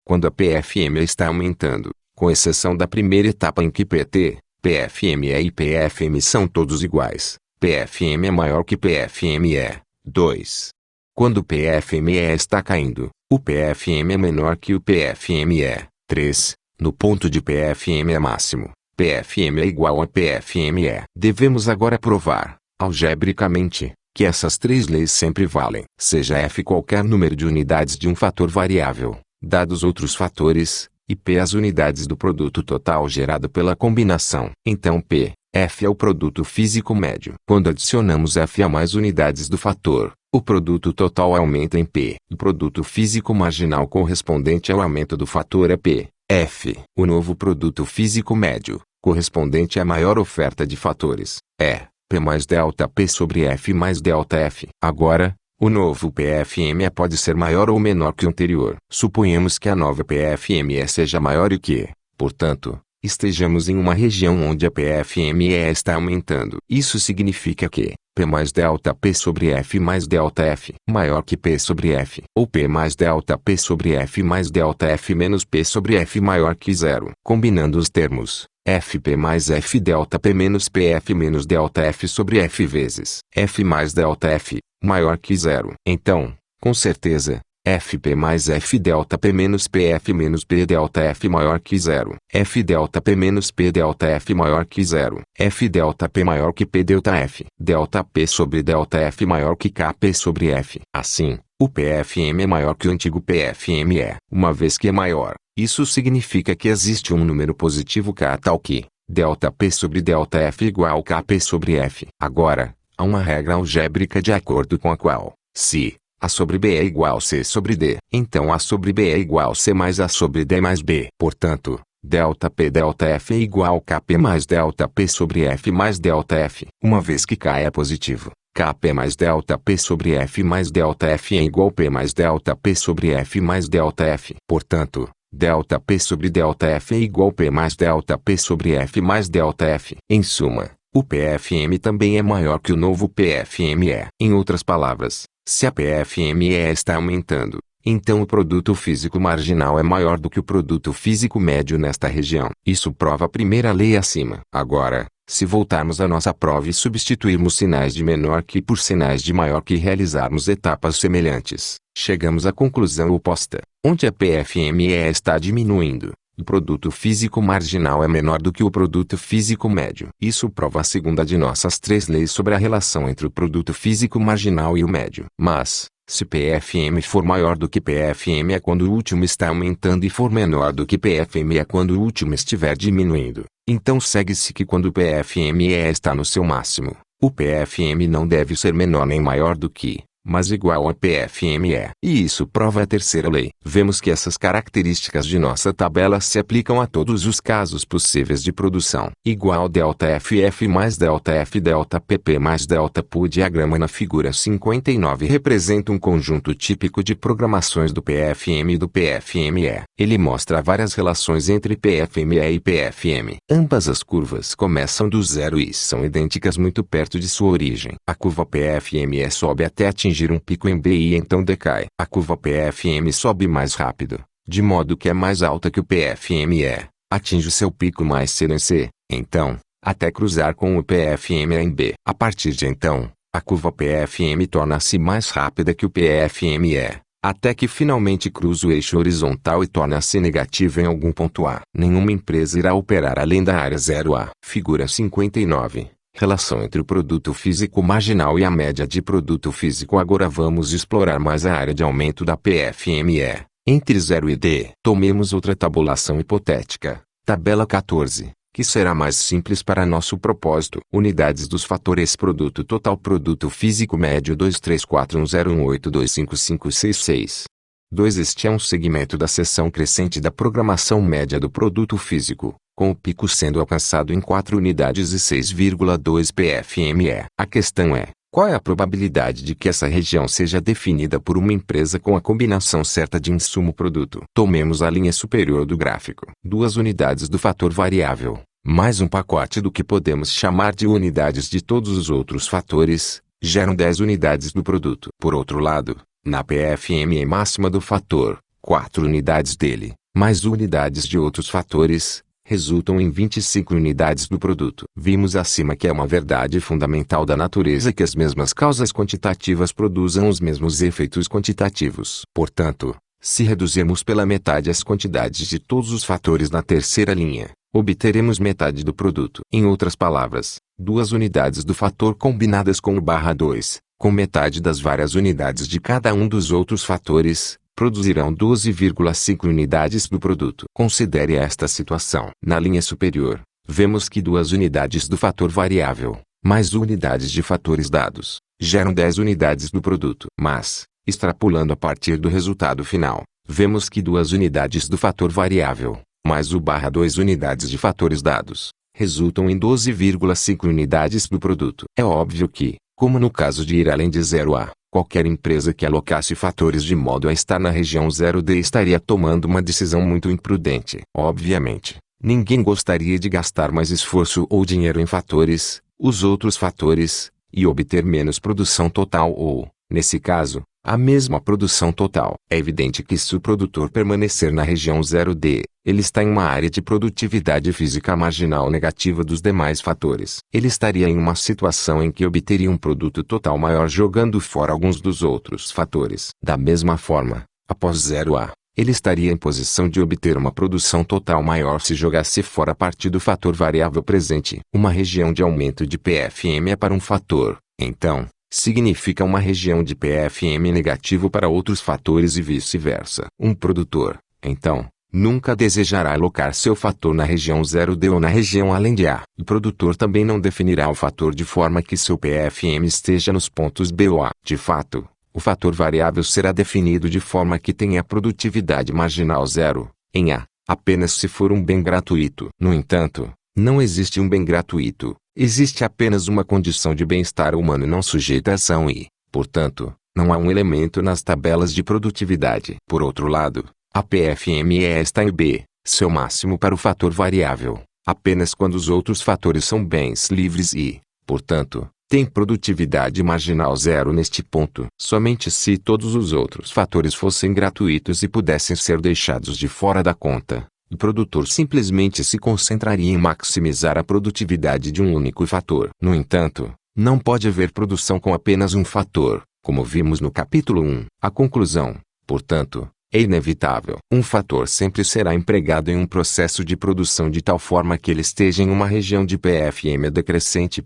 Quando a PFM está aumentando, com exceção da primeira etapa em que PT, PFME e PFM são todos iguais, PFM é maior que PFME. 2. Quando PFME está caindo, o PFM é menor que o PFME. 3. No ponto de PFM é máximo, PFM é igual a PFME. Devemos agora provar, algebricamente, que essas 3 leis sempre valem. Seja f qualquer número de unidades de um fator variável, dados outros fatores, e p as unidades do produto total gerado pela combinação. Então p, f é o produto físico médio. Quando adicionamos f a mais unidades do fator, o produto total aumenta em p. O produto físico marginal correspondente ao aumento do fator é p, f. O novo produto físico médio, correspondente à maior oferta de fatores, é P mais delta P sobre F mais delta F. Agora, o novo PFME pode ser maior ou menor que o anterior. Suponhamos que a nova PFME seja maior e que, portanto, estejamos em uma região onde a PFME está aumentando. Isso significa que P mais delta P sobre F mais delta F maior que P sobre F. Ou P mais delta P sobre F mais delta F menos P sobre F maior que 0. Combinando os termos, Fp mais F delta P menos Pf menos delta F sobre F vezes F mais delta F, maior que 0. Então, com certeza, Fp mais F delta P menos Pf menos P delta F maior que 0. F delta P menos P delta F maior que 0. F delta P maior que P delta F. Delta P sobre delta F maior que Kp sobre F. Assim, o PFM é maior que o antigo PFME. Uma vez que é maior, isso significa que existe um número positivo K tal que delta P sobre delta F igual Kp sobre F. Agora, há uma regra algébrica de acordo com a qual, se A sobre B é igual a C sobre D, então A sobre B é igual a C mais A sobre D mais B. Portanto, delta P delta F é igual a Kp mais delta P sobre F mais delta F. Uma vez que K é positivo, Kp mais delta P sobre F mais delta F é igual a P mais delta P sobre F mais delta F. Portanto, delta P sobre delta F é igual a P mais delta P sobre F mais delta F. Em suma, o PFM também é maior que o novo PFME. Em outras palavras, se a PFME está aumentando, então o produto físico marginal é maior do que o produto físico médio nesta região. Isso prova a primeira lei acima. Agora, se voltarmos à nossa prova e substituirmos sinais de menor que por sinais de maior que e realizarmos etapas semelhantes, chegamos à conclusão oposta. Onde a PFME está diminuindo, o produto físico marginal é menor do que o produto físico médio. Isso prova a segunda de nossas 3 leis sobre a relação entre o produto físico marginal e o médio. Mas, se PFM for maior do que PFM é quando o último está aumentando e for menor do que PFM é quando o último estiver diminuindo, Então segue-se que quando o PFME está no seu máximo, o PFM não deve ser menor nem maior do que, mas igual a PFME. E isso prova a terceira lei. Vemos que essas características de nossa tabela se aplicam a todos os casos possíveis de produção. Igual ΔFF mais ΔF ΔPP mais ΔPU. O diagrama na figura 59 representa um conjunto típico de programações do PFM e do PFME. Ele mostra várias relações entre PFME e PFM. Ambas as curvas começam do zero e são idênticas muito perto de sua origem. A curva PFME sobe até atingir um pico em B e então decai. A curva PFM sobe mais rápido, de modo que é mais alta que o PFME, atinge seu pico mais cedo em C, então, até cruzar com o PFME em B. A partir de então, a curva PFM torna-se mais rápida que o PFME, até que finalmente cruza o eixo horizontal e torna-se negativa em algum ponto A. Nenhuma empresa irá operar além da área 0A. Figura 59. Relação entre o produto físico marginal e a média de produto físico. Agora vamos explorar mais a área de aumento da PFME, entre 0 e D. Tomemos outra tabulação hipotética, tabela 14, que será mais simples para nosso propósito. Unidades dos fatores produto total produto físico médio 2341018255566. 2. Este é um segmento da seção crescente da programação média do produto físico, com o pico sendo alcançado em 4 unidades e 6,2 PFME. A questão é, qual é a probabilidade de que essa região seja definida por uma empresa com a combinação certa de insumo-produto? Tomemos a linha superior do gráfico. 2 unidades do fator variável, mais um pacote do que podemos chamar de unidades de todos os outros fatores, geram 10 unidades do produto. Por outro lado, na PFME máxima do fator, 4 unidades dele, mais unidades de outros fatores, resultam em 25 unidades do produto. Vimos acima que é uma verdade fundamental da natureza que as mesmas causas quantitativas produzam os mesmos efeitos quantitativos. Portanto, se reduzirmos pela metade as quantidades de todos os fatores na terceira linha, obteremos metade do produto. Em outras palavras, 2 unidades do fator combinadas com o barra 2, com metade das várias unidades de cada um dos outros fatores, produzirão 12,5 unidades do produto. Considere esta situação. Na linha superior, vemos que 2 unidades do fator variável, mais unidades de fatores dados, geram 10 unidades do produto. Mas, extrapolando a partir do resultado final, vemos que 2 unidades do fator variável, mais o barra 2 unidades de fatores dados, resultam em 12,5 unidades do produto. É óbvio que, como no caso de ir além de 0A, qualquer empresa que alocasse fatores de modo a estar na região 0D estaria tomando uma decisão muito imprudente. Obviamente, ninguém gostaria de gastar mais esforço ou dinheiro em fatores, os outros fatores, e obter menos produção total ou, nesse caso, a mesma produção total. É evidente que se o produtor permanecer na região 0D, ele está em uma área de produtividade física marginal negativa dos demais fatores. Ele estaria em uma situação em que obteria um produto total maior jogando fora alguns dos outros fatores. Da mesma forma, após 0A, ele estaria em posição de obter uma produção total maior se jogasse fora parte do fator variável presente. Uma região de aumento de PFM é para um fator, então, significa uma região de PFM negativo para outros fatores e vice-versa. Um produtor, então, nunca desejará alocar seu fator na região 0D ou na região além de A. O produtor também não definirá o fator de forma que seu PFM esteja nos pontos B ou A. De fato, o fator variável será definido de forma que tenha produtividade marginal zero, em A, apenas se for um bem gratuito. No entanto, não existe um bem gratuito. Existe apenas uma condição de bem-estar humano não sujeita a ação e, portanto, não há um elemento nas tabelas de produtividade. Por outro lado, a PFME está em B, seu máximo para o fator variável, apenas quando os outros fatores são bens livres e, portanto, tem produtividade marginal zero neste ponto. Somente se todos os outros fatores fossem gratuitos e pudessem ser deixados de fora da conta, o produtor simplesmente se concentraria em maximizar a produtividade de um único fator. No entanto, não pode haver produção com apenas um fator, como vimos no capítulo 1. A conclusão, portanto, é inevitável. Um fator sempre será empregado em um processo de produção de tal forma que ele esteja em uma região de PFM decrescente,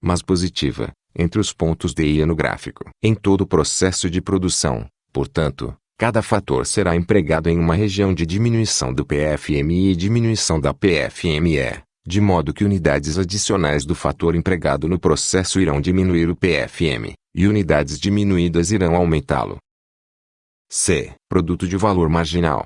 mas positiva, entre os pontos D e E no gráfico. Em todo o processo de produção, portanto, Cada fator será empregado em uma região de diminuição do PFMI e diminuição da PFME, de modo que unidades adicionais do fator empregado no processo irão diminuir o PFM, e unidades diminuídas irão aumentá-lo. C. Produto de valor marginal.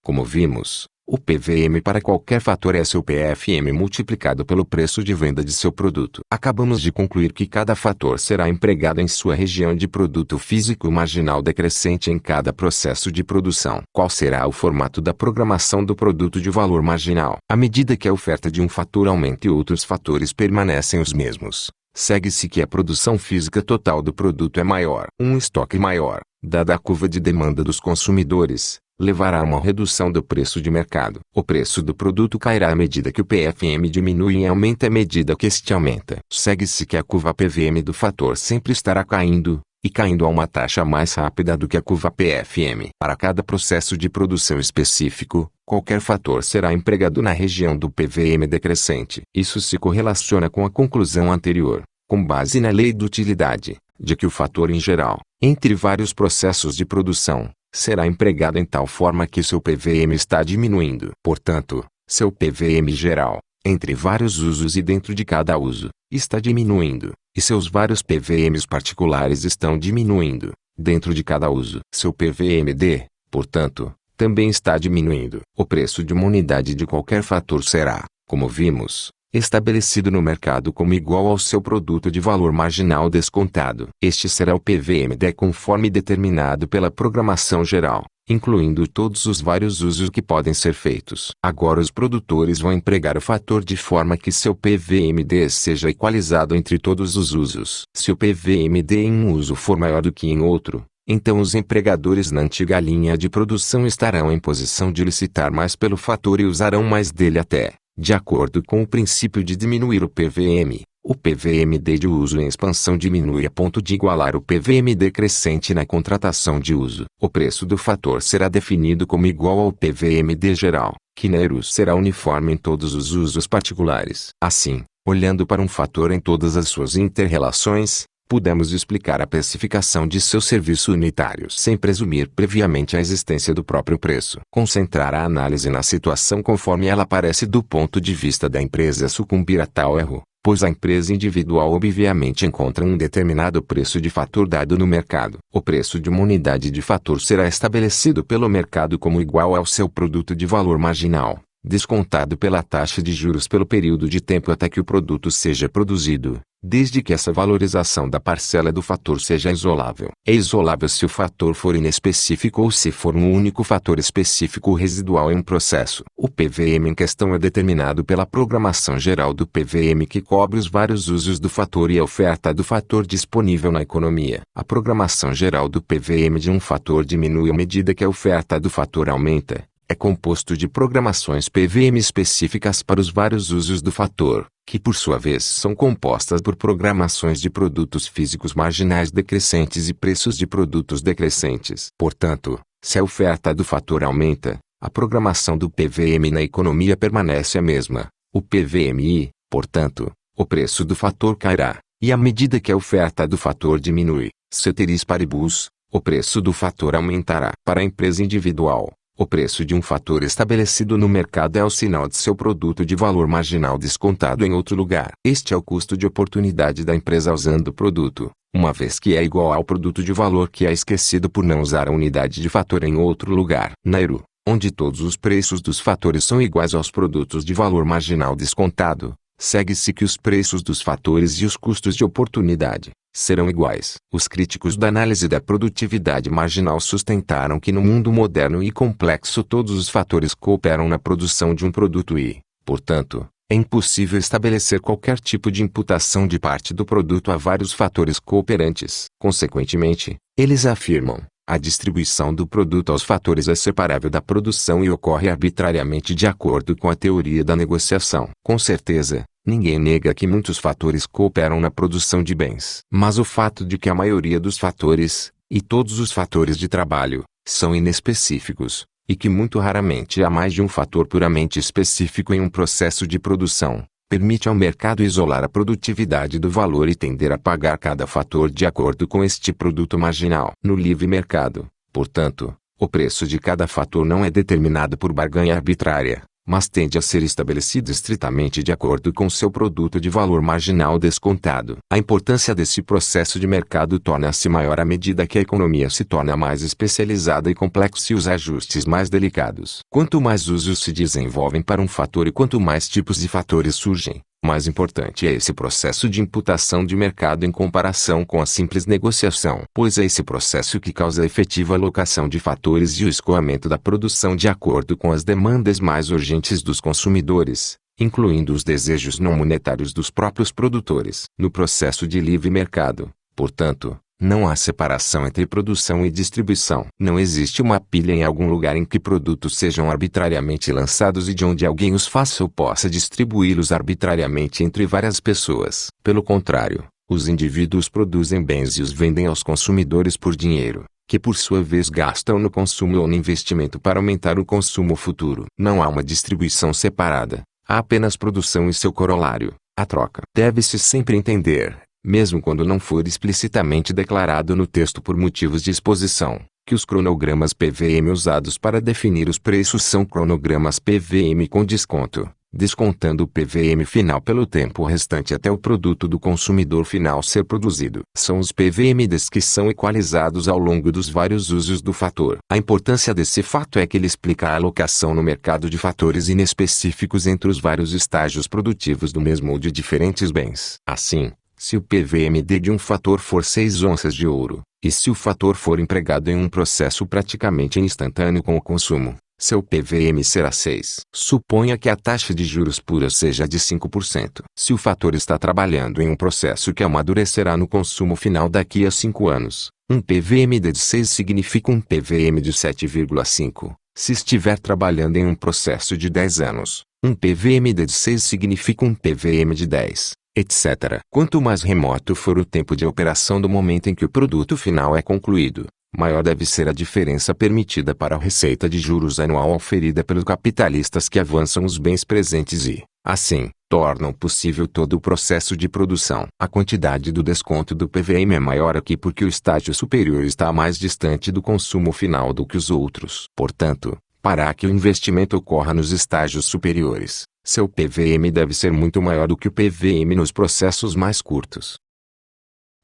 Como vimos, o PVM para qualquer fator é seu PFM multiplicado pelo preço de venda de seu produto. Acabamos de concluir que cada fator será empregado em sua região de produto físico marginal decrescente em cada processo de produção. Qual será o formato da programação do produto de valor marginal? À medida que a oferta de um fator aumenta e outros fatores permanecem os mesmos, segue-se que a produção física total do produto é maior. Um estoque maior, dada a curva de demanda dos consumidores, levará a uma redução do preço de mercado. O preço do produto cairá à medida que o PFM diminui e aumenta à medida que este aumenta. Segue-se que a curva PVM do fator sempre estará caindo, e caindo a uma taxa mais rápida do que a curva PFM. Para cada processo de produção específico, qualquer fator será empregado na região do PVM decrescente. Isso se correlaciona com a conclusão anterior, com base na lei de utilidade, de que o fator em geral, entre vários processos de produção, será empregado em tal forma que seu PVM está diminuindo. Portanto, seu PVM geral, entre vários usos e dentro de cada uso, está diminuindo, e seus vários PVMs particulares estão diminuindo, dentro de cada uso. Seu PVMD, portanto, também está diminuindo. O preço de uma unidade de qualquer fator será, como vimos, estabelecido no mercado como igual ao seu produto de valor marginal descontado. Este será o PVMD conforme determinado pela programação geral, incluindo todos os vários usos que podem ser feitos. Agora os produtores vão empregar o fator de forma que seu PVMD seja equalizado entre todos os usos. Se o PVMD em um uso for maior do que em outro, então os empregadores na antiga linha de produção estarão em posição de licitar mais pelo fator e usarão mais dele até, de acordo com o princípio de diminuir o PVM, o PVMD de uso em expansão diminui a ponto de igualar o PVMD crescente na contratação de uso. O preço do fator será definido como igual ao PVMD geral, que na ERU será uniforme em todos os usos particulares. Assim, olhando para um fator em todas as suas inter-relações, podemos explicar a precificação de seu serviço unitário sem presumir previamente a existência do próprio preço. Concentrar a análise na situação conforme ela aparece do ponto de vista da empresa sucumbir a tal erro, pois a empresa individual obviamente encontra um determinado preço de fator dado no mercado. O preço de uma unidade de fator será estabelecido pelo mercado como igual ao seu produto de valor marginal, descontado pela taxa de juros pelo período de tempo até que o produto seja produzido, desde que essa valorização da parcela do fator seja isolável. É isolável se o fator for inespecífico ou se for um único fator específico residual em um processo. O PVM em questão é determinado pela programação geral do PVM que cobre os vários usos do fator e a oferta do fator disponível na economia. A programação geral do PVM de um fator diminui à medida que a oferta do fator aumenta. É composto de programações PVM específicas para os vários usos do fator, que por sua vez são compostas por programações de produtos físicos marginais decrescentes e preços de produtos decrescentes. Portanto, se a oferta do fator aumenta, a programação do PVM na economia permanece a mesma. O PVMI, portanto, o preço do fator cairá, e à medida que a oferta do fator diminui, ceteris paribus, o preço do fator aumentará. Para a empresa individual, o preço de um fator estabelecido no mercado é o sinal de seu produto de valor marginal descontado em outro lugar. Este é o custo de oportunidade da empresa usando o produto, uma vez que é igual ao produto de valor que é esquecido por não usar a unidade de fator em outro lugar. Na ERU, onde todos os preços dos fatores são iguais aos produtos de valor marginal descontado, segue-se que os preços dos fatores e os custos de oportunidade serão iguais. Os críticos da análise da produtividade marginal sustentaram que no mundo moderno e complexo todos os fatores cooperam na produção de um produto e, portanto, é impossível estabelecer qualquer tipo de imputação de parte do produto a vários fatores cooperantes. Consequentemente, eles afirmam, a distribuição do produto aos fatores é separável da produção e ocorre arbitrariamente de acordo com a teoria da negociação. Com certeza, ninguém nega que muitos fatores cooperam na produção de bens. Mas o fato de que a maioria dos fatores, e todos os fatores de trabalho, são inespecíficos, e que muito raramente há mais de um fator puramente específico em um processo de produção, permite ao mercado isolar a produtividade do valor e tender a pagar cada fator de acordo com este produto marginal. No livre mercado, portanto, O preço de cada fator não é determinado por barganha arbitrária, mas tende a ser estabelecido estritamente de acordo com seu produto de valor marginal descontado. A importância desse processo de mercado torna-se maior à medida que a economia se torna mais especializada e complexa e os ajustes mais delicados. Quanto mais usos se desenvolvem para um fator e quanto mais tipos de fatores surgem, mais importante é esse processo de imputação de mercado em comparação com a simples negociação, pois é esse processo que causa a efetiva alocação de fatores e o escoamento da produção de acordo com as demandas mais urgentes dos consumidores, incluindo os desejos não monetários dos próprios produtores. No processo de livre mercado, portanto, não há separação entre produção e distribuição. Não existe uma pilha em algum lugar em que produtos sejam arbitrariamente lançados e de onde alguém os faça ou possa distribuí-los arbitrariamente entre várias pessoas. Pelo contrário, os indivíduos produzem bens e os vendem aos consumidores por dinheiro, que por sua vez gastam no consumo ou no investimento para aumentar o consumo futuro. Não há uma distribuição separada, há apenas produção e seu corolário, a troca. Deve-se sempre entender, mesmo quando não for explicitamente declarado no texto por motivos de exposição, que os cronogramas PVM usados para definir os preços são cronogramas PVM com desconto, descontando o PVM final pelo tempo restante até o produto do consumidor final ser produzido. São os PVMs que são equalizados ao longo dos vários usos do fator. A importância desse fato é que ele explica a alocação no mercado de fatores inespecíficos entre os vários estágios produtivos do mesmo ou de diferentes bens. Assim, se o PVMD de um fator for 6 onças de ouro, e se o fator for empregado em um processo praticamente instantâneo com o consumo, seu PVM será 6. Suponha que a taxa de juros pura seja de 5%. Se o fator está trabalhando em um processo que amadurecerá no consumo final daqui a 5 anos, um PVMD de 6 significa um PVM de 7,5. Se estiver trabalhando em um processo de 10 anos, um PVMD de 6 significa um PVM de 10. etc. Quanto mais remoto for o tempo de operação do momento em que o produto final é concluído, maior deve ser a diferença permitida para a receita de juros anual oferida pelos capitalistas que avançam os bens presentes e, assim, tornam possível todo o processo de produção. A quantidade do desconto do PVM é maior aqui porque o estágio superior está mais distante do consumo final do que os outros. Portanto, para que o investimento ocorra nos estágios superiores, seu PVM deve ser muito maior do que o PVM nos processos mais curtos.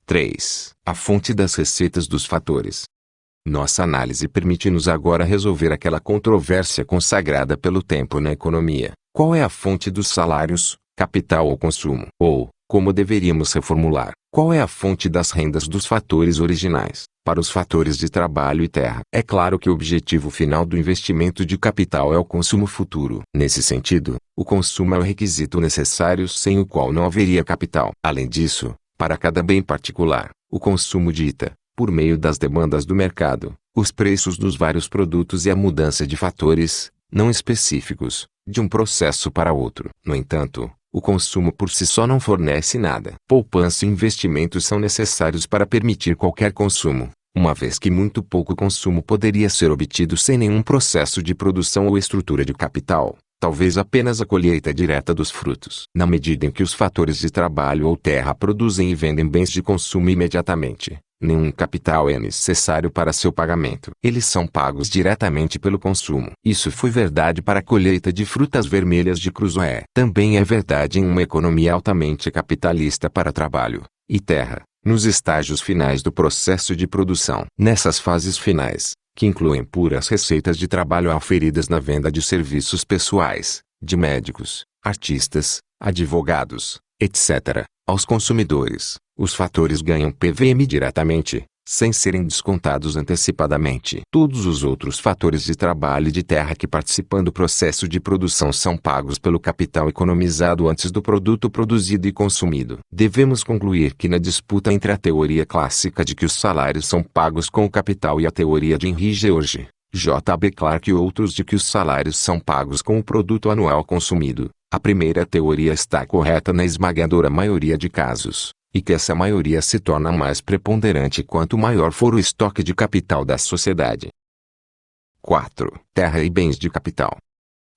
3. A fonte das receitas dos fatores. Nossa análise permite-nos agora resolver aquela controvérsia consagrada pelo tempo na economia. Qual é a fonte dos salários, capital ou consumo? Ou, como deveríamos reformular, qual é a fonte das rendas dos fatores originais, para os fatores de trabalho e terra? É claro que o objetivo final do investimento de capital é o consumo futuro. Nesse sentido, o consumo é o requisito necessário sem o qual não haveria capital. Além disso, para cada bem particular, o consumo dita, por meio das demandas do mercado, os preços dos vários produtos e a mudança de fatores, não específicos, de um processo para outro. No entanto, o consumo por si só não fornece nada. Poupança e investimentos são necessários para permitir qualquer consumo, uma vez que muito pouco consumo poderia ser obtido sem nenhum processo de produção ou estrutura de capital, talvez apenas a colheita direta dos frutos. Na medida em que os fatores de trabalho ou terra produzem e vendem bens de consumo imediatamente, nenhum capital é necessário para seu pagamento. Eles são pagos diretamente pelo consumo. Isso foi verdade para a colheita de frutas vermelhas de Cruzoé. Também é verdade em uma economia altamente capitalista para trabalho e terra, nos estágios finais do processo de produção. Nessas fases finais, que incluem puras receitas de trabalho auferidas na venda de serviços pessoais, de médicos, artistas, advogados, etc., aos consumidores, os fatores ganham PVM diretamente, sem serem descontados antecipadamente. Todos os outros fatores de trabalho e de terra que participam do processo de produção são pagos pelo capital economizado antes do produto produzido e consumido. Devemos concluir que na disputa entre a teoria clássica de que os salários são pagos com o capital e a teoria de Henry George, J.B. Clark e outros de que os salários são pagos com o produto anual consumido, a primeira teoria está correta na esmagadora maioria de casos, e que essa maioria se torna mais preponderante quanto maior for o estoque de capital da sociedade. 4. Terra e bens de capital.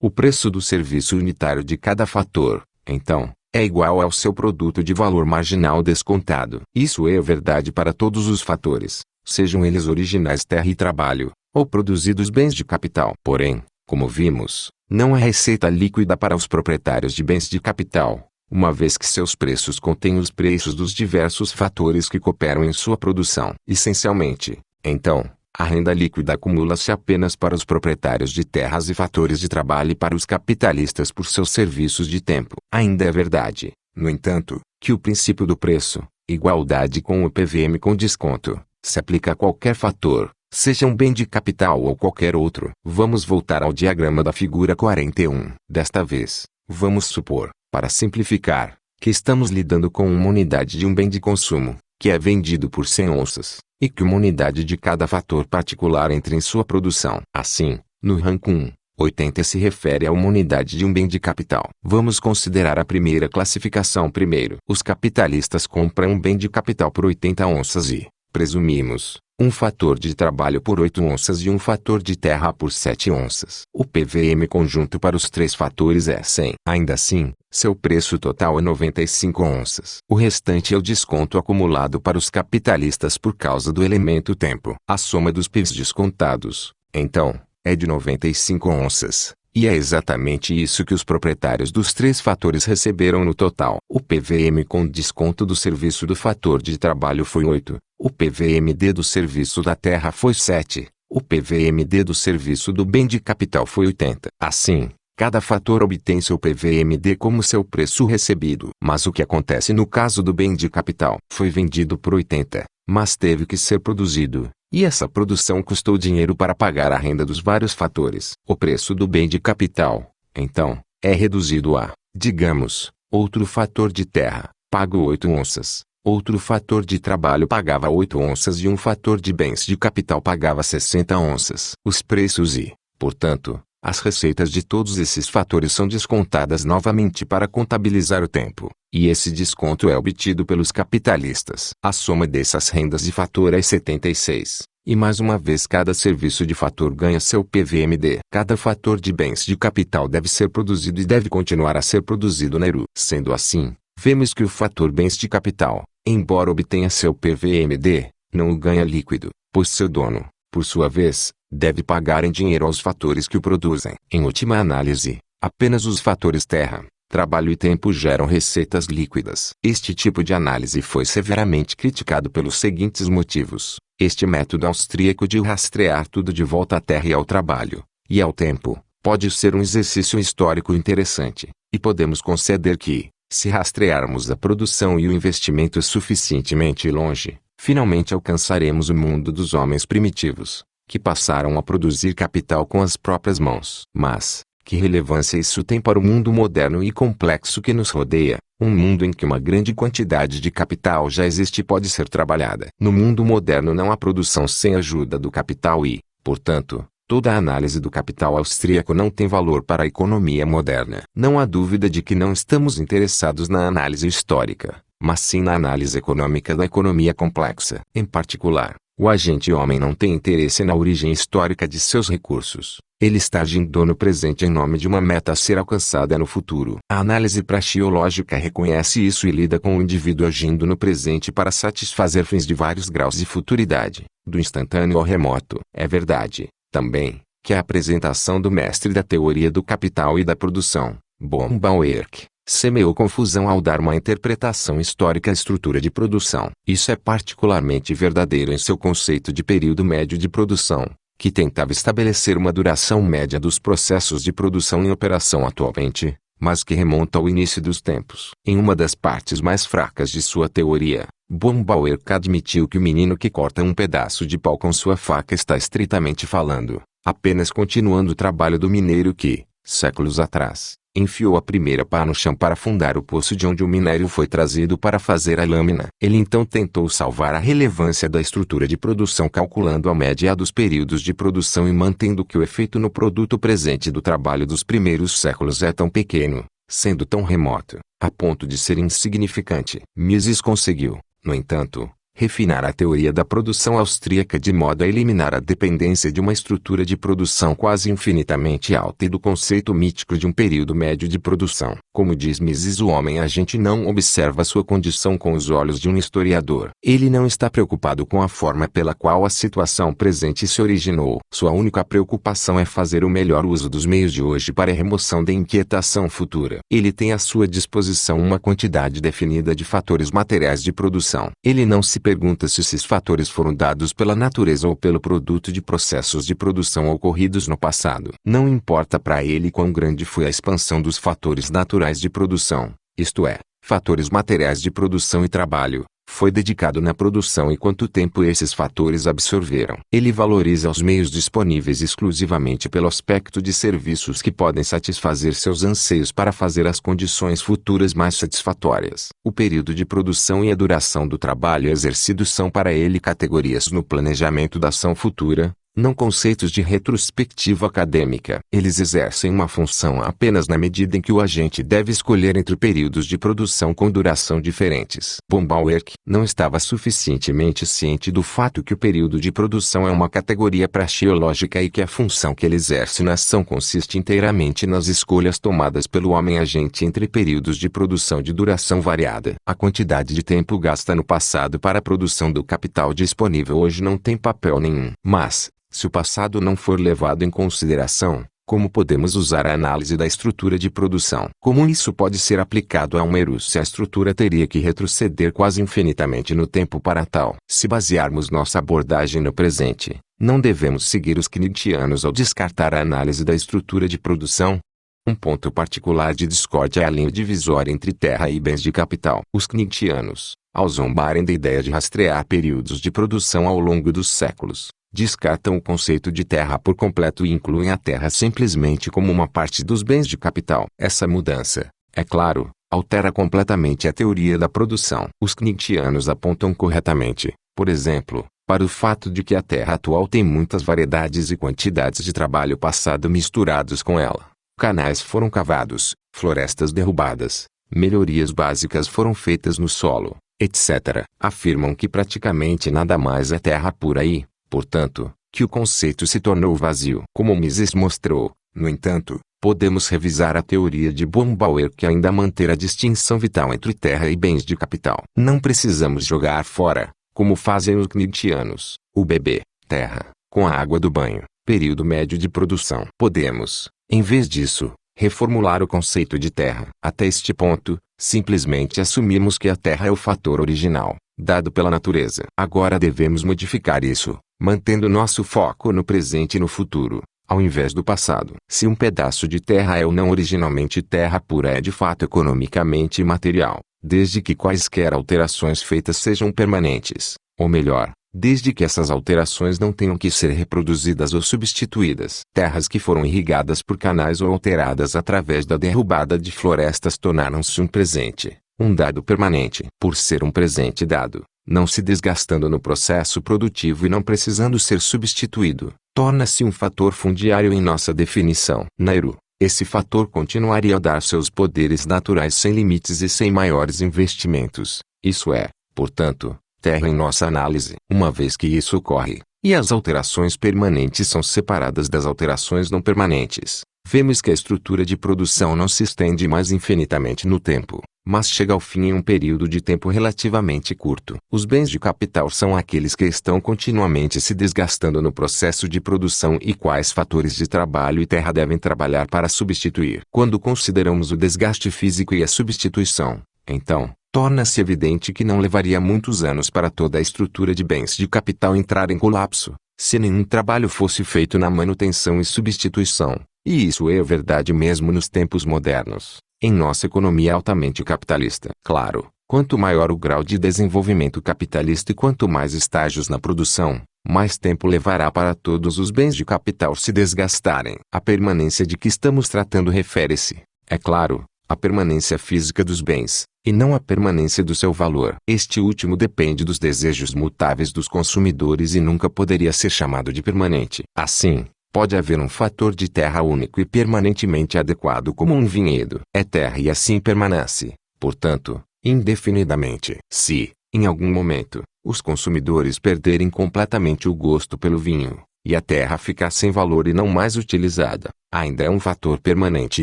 O preço do serviço unitário de cada fator, então, é igual ao seu produto de valor marginal descontado. Isso é verdade para todos os fatores, sejam eles originais terra e trabalho, ou produzidos bens de capital. Porém, como vimos, não há receita líquida para os proprietários de bens de capital, uma vez que seus preços contêm os preços dos diversos fatores que cooperam em sua produção. Essencialmente, então, a renda líquida acumula-se apenas para os proprietários de terras e fatores de trabalho e para os capitalistas por seus serviços de tempo. Ainda é verdade, no entanto, que o princípio do preço, igualdade com o PVM com desconto, se aplica a qualquer fator, seja um bem de capital ou qualquer outro. Vamos voltar ao diagrama da figura 41. Desta vez, vamos supor, para simplificar, que estamos lidando com uma unidade de um bem de consumo, que é vendido por 100 onças, e que uma unidade de cada fator particular entra em sua produção. Assim, no ranking 1, 80 se refere a uma unidade de um bem de capital. Vamos considerar a primeira classificação primeiro. Os capitalistas compram um bem de capital por 80 onças e, presumimos, um fator de trabalho por 8 onças e um fator de terra por 7 onças. O PVM conjunto para os três fatores é 100. Ainda assim, seu preço total é 95 onças. O restante é o desconto acumulado para os capitalistas por causa do elemento tempo. A soma dos PVs descontados, então, é de 95 onças. E é exatamente isso que os proprietários dos três fatores receberam no total. O PVM com desconto do serviço do fator de trabalho foi 8. O PVMD do serviço da terra foi 7. O PVMD do serviço do bem de capital foi 80. Assim, cada fator obtém seu PVMD como seu preço recebido. Mas o que acontece no caso do bem de capital? Foi vendido por 80, mas teve que ser produzido. E essa produção custou dinheiro para pagar a renda dos vários fatores. O preço do bem de capital, então, é reduzido a, digamos, outro fator de terra, pago 8 onças, outro fator de trabalho pagava 8 onças e um fator de bens de capital pagava 60 onças. Os preços e, portanto, as receitas de todos esses fatores são descontadas novamente para contabilizar o tempo, e esse desconto é obtido pelos capitalistas. A soma dessas rendas de fator é 76, e mais uma vez cada serviço de fator ganha seu PVMD. Cada fator de bens de capital deve ser produzido e deve continuar a ser produzido na ERU. Sendo assim, vemos que o fator bens de capital, embora obtenha seu PVMD, não o ganha líquido, pois seu dono, por sua vez, deve pagar em dinheiro aos fatores que o produzem. Em última análise, apenas os fatores terra, trabalho e tempo geram receitas líquidas. Este tipo de análise foi severamente criticado pelos seguintes motivos. Este método austríaco de rastrear tudo de volta à terra e ao trabalho, e ao tempo, pode ser um exercício histórico interessante, e podemos conceder que, se rastrearmos a produção e o investimento suficientemente longe, finalmente alcançaremos o mundo dos homens primitivos, que passaram a produzir capital com as próprias mãos. Mas, que relevância isso tem para o mundo moderno e complexo que nos rodeia, um mundo em que uma grande quantidade de capital já existe e pode ser trabalhada? No mundo moderno não há produção sem a ajuda do capital e, portanto, toda a análise do capital austríaco não tem valor para a economia moderna. Não há dúvida de que não estamos interessados na análise histórica, mas sim na análise econômica da economia complexa. Em particular, o agente homem não tem interesse na origem histórica de seus recursos. Ele está agindo no presente em nome de uma meta a ser alcançada no futuro. A análise praxeológica reconhece isso e lida com o indivíduo agindo no presente para satisfazer fins de vários graus de futuridade, do instantâneo ao remoto. É verdade, também, que a apresentação do mestre da teoria do capital e da produção, Baumeister, semeou confusão ao dar uma interpretação histórica à estrutura de produção. Isso é particularmente verdadeiro em seu conceito de período médio de produção, que tentava estabelecer uma duração média dos processos de produção em operação atualmente, mas que remonta ao início dos tempos. Em uma das partes mais fracas de sua teoria, Baumeister admitiu que o menino que corta um pedaço de pau com sua faca está estritamente falando, apenas continuando o trabalho do mineiro que, séculos atrás, enfiou a primeira pá no chão para afundar o poço de onde o minério foi trazido para fazer a lâmina. Ele então tentou salvar a relevância da estrutura de produção calculando a média dos períodos de produção e mantendo que o efeito no produto presente do trabalho dos primeiros séculos é tão pequeno, sendo tão remoto, a ponto de ser insignificante. Mises conseguiu, no entanto, refinar a teoria da produção austríaca de modo a eliminar a dependência de uma estrutura de produção quase infinitamente alta e do conceito mítico de um período médio de produção. Como diz Mises, o homem-agente não observa sua condição com os olhos de um historiador. Ele não está preocupado com a forma pela qual a situação presente se originou. Sua única preocupação é fazer o melhor uso dos meios de hoje para a remoção da inquietação futura. Ele tem à sua disposição uma quantidade definida de fatores materiais de produção. Ele não se pergunta se esses fatores foram dados pela natureza ou pelo produto de processos de produção ocorridos no passado. Não importa para ele quão grande foi a expansão dos fatores naturais de produção, isto é, fatores materiais de produção e trabalho, foi dedicado na produção e quanto tempo esses fatores absorveram. Ele valoriza os meios disponíveis exclusivamente pelo aspecto de serviços que podem satisfazer seus anseios para fazer as condições futuras mais satisfatórias. O período de produção e a duração do trabalho exercido são para ele categorias no planejamento da ação futura, não conceitos de retrospectiva acadêmica. Eles exercem uma função apenas na medida em que o agente deve escolher entre períodos de produção com duração diferentes. Von Bauwerk não estava suficientemente ciente do fato que o período de produção é uma categoria praxeológica e que a função que ele exerce na ação consiste inteiramente nas escolhas tomadas pelo homem-agente entre períodos de produção de duração variada. A quantidade de tempo gasta no passado para a produção do capital disponível hoje não tem papel nenhum. Mas, se o passado não for levado em consideração, como podemos usar a análise da estrutura de produção? Como isso pode ser aplicado a um Eru se a estrutura teria que retroceder quase infinitamente no tempo para tal? Se basearmos nossa abordagem no presente, não devemos seguir os Knigtianos ao descartar a análise da estrutura de produção. Um ponto particular de discórdia é a linha divisória entre terra e bens de capital. Os Knigtianos, ao zombarem da ideia de rastrear períodos de produção ao longo dos séculos, descartam o conceito de terra por completo e incluem a terra simplesmente como uma parte dos bens de capital. Essa mudança, é claro, altera completamente a teoria da produção. Os Knigtianos apontam corretamente, por exemplo, para o fato de que a terra atual tem muitas variedades e quantidades de trabalho passado misturados com ela. Canais foram cavados, florestas derrubadas, melhorias básicas foram feitas no solo, etc. Afirmam que praticamente nada mais é terra pura e, portanto, que o conceito se tornou vazio. Como Mises mostrou, no entanto, podemos revisar a teoria de von Bauwerk que ainda manter a distinção vital entre terra e bens de capital. Não precisamos jogar fora, como fazem os Knigtianos, o bebê, terra, com a água do banho, período médio de produção. Podemos, em vez disso, reformular o conceito de terra. Até este ponto, simplesmente assumimos que a terra é o fator original, dado pela natureza. Agora devemos modificar isso, mantendo nosso foco no presente e no futuro, ao invés do passado. Se um pedaço de terra é ou não originalmente terra pura é de fato economicamente imaterial, desde que quaisquer alterações feitas sejam permanentes, ou melhor, desde que essas alterações não tenham que ser reproduzidas ou substituídas. Terras que foram irrigadas por canais ou alteradas através da derrubada de florestas tornaram-se um presente, um dado permanente. Por ser um presente dado, não se desgastando no processo produtivo e não precisando ser substituído, torna-se um fator fundiário em nossa definição. Na Eru, esse fator continuaria a dar seus poderes naturais sem limites e sem maiores investimentos. Isso é, portanto, terra em nossa análise. Uma vez que isso ocorre, e as alterações permanentes são separadas das alterações não permanentes, vemos que a estrutura de produção não se estende mais infinitamente no tempo, mas chega ao fim em um período de tempo relativamente curto. Os bens de capital são aqueles que estão continuamente se desgastando no processo de produção e quais fatores de trabalho e terra devem trabalhar para substituir. Quando consideramos o desgaste físico e a substituição, então, torna-se evidente que não levaria muitos anos para toda a estrutura de bens de capital entrar em colapso, se nenhum trabalho fosse feito na manutenção e substituição, e isso é verdade mesmo nos tempos modernos, em nossa economia altamente capitalista. Claro, quanto maior o grau de desenvolvimento capitalista e quanto mais estágios na produção, mais tempo levará para todos os bens de capital se desgastarem. A permanência de que estamos tratando refere-se, é claro, à permanência física dos bens, e não à permanência do seu valor. Este último depende dos desejos mutáveis dos consumidores e nunca poderia ser chamado de permanente. Assim, pode haver um fator de terra único e permanentemente adequado como um vinhedo. É terra e assim permanece, portanto, indefinidamente. Se, em algum momento, os consumidores perderem completamente o gosto pelo vinho, e a terra ficar sem valor e não mais utilizada, ainda é um fator permanente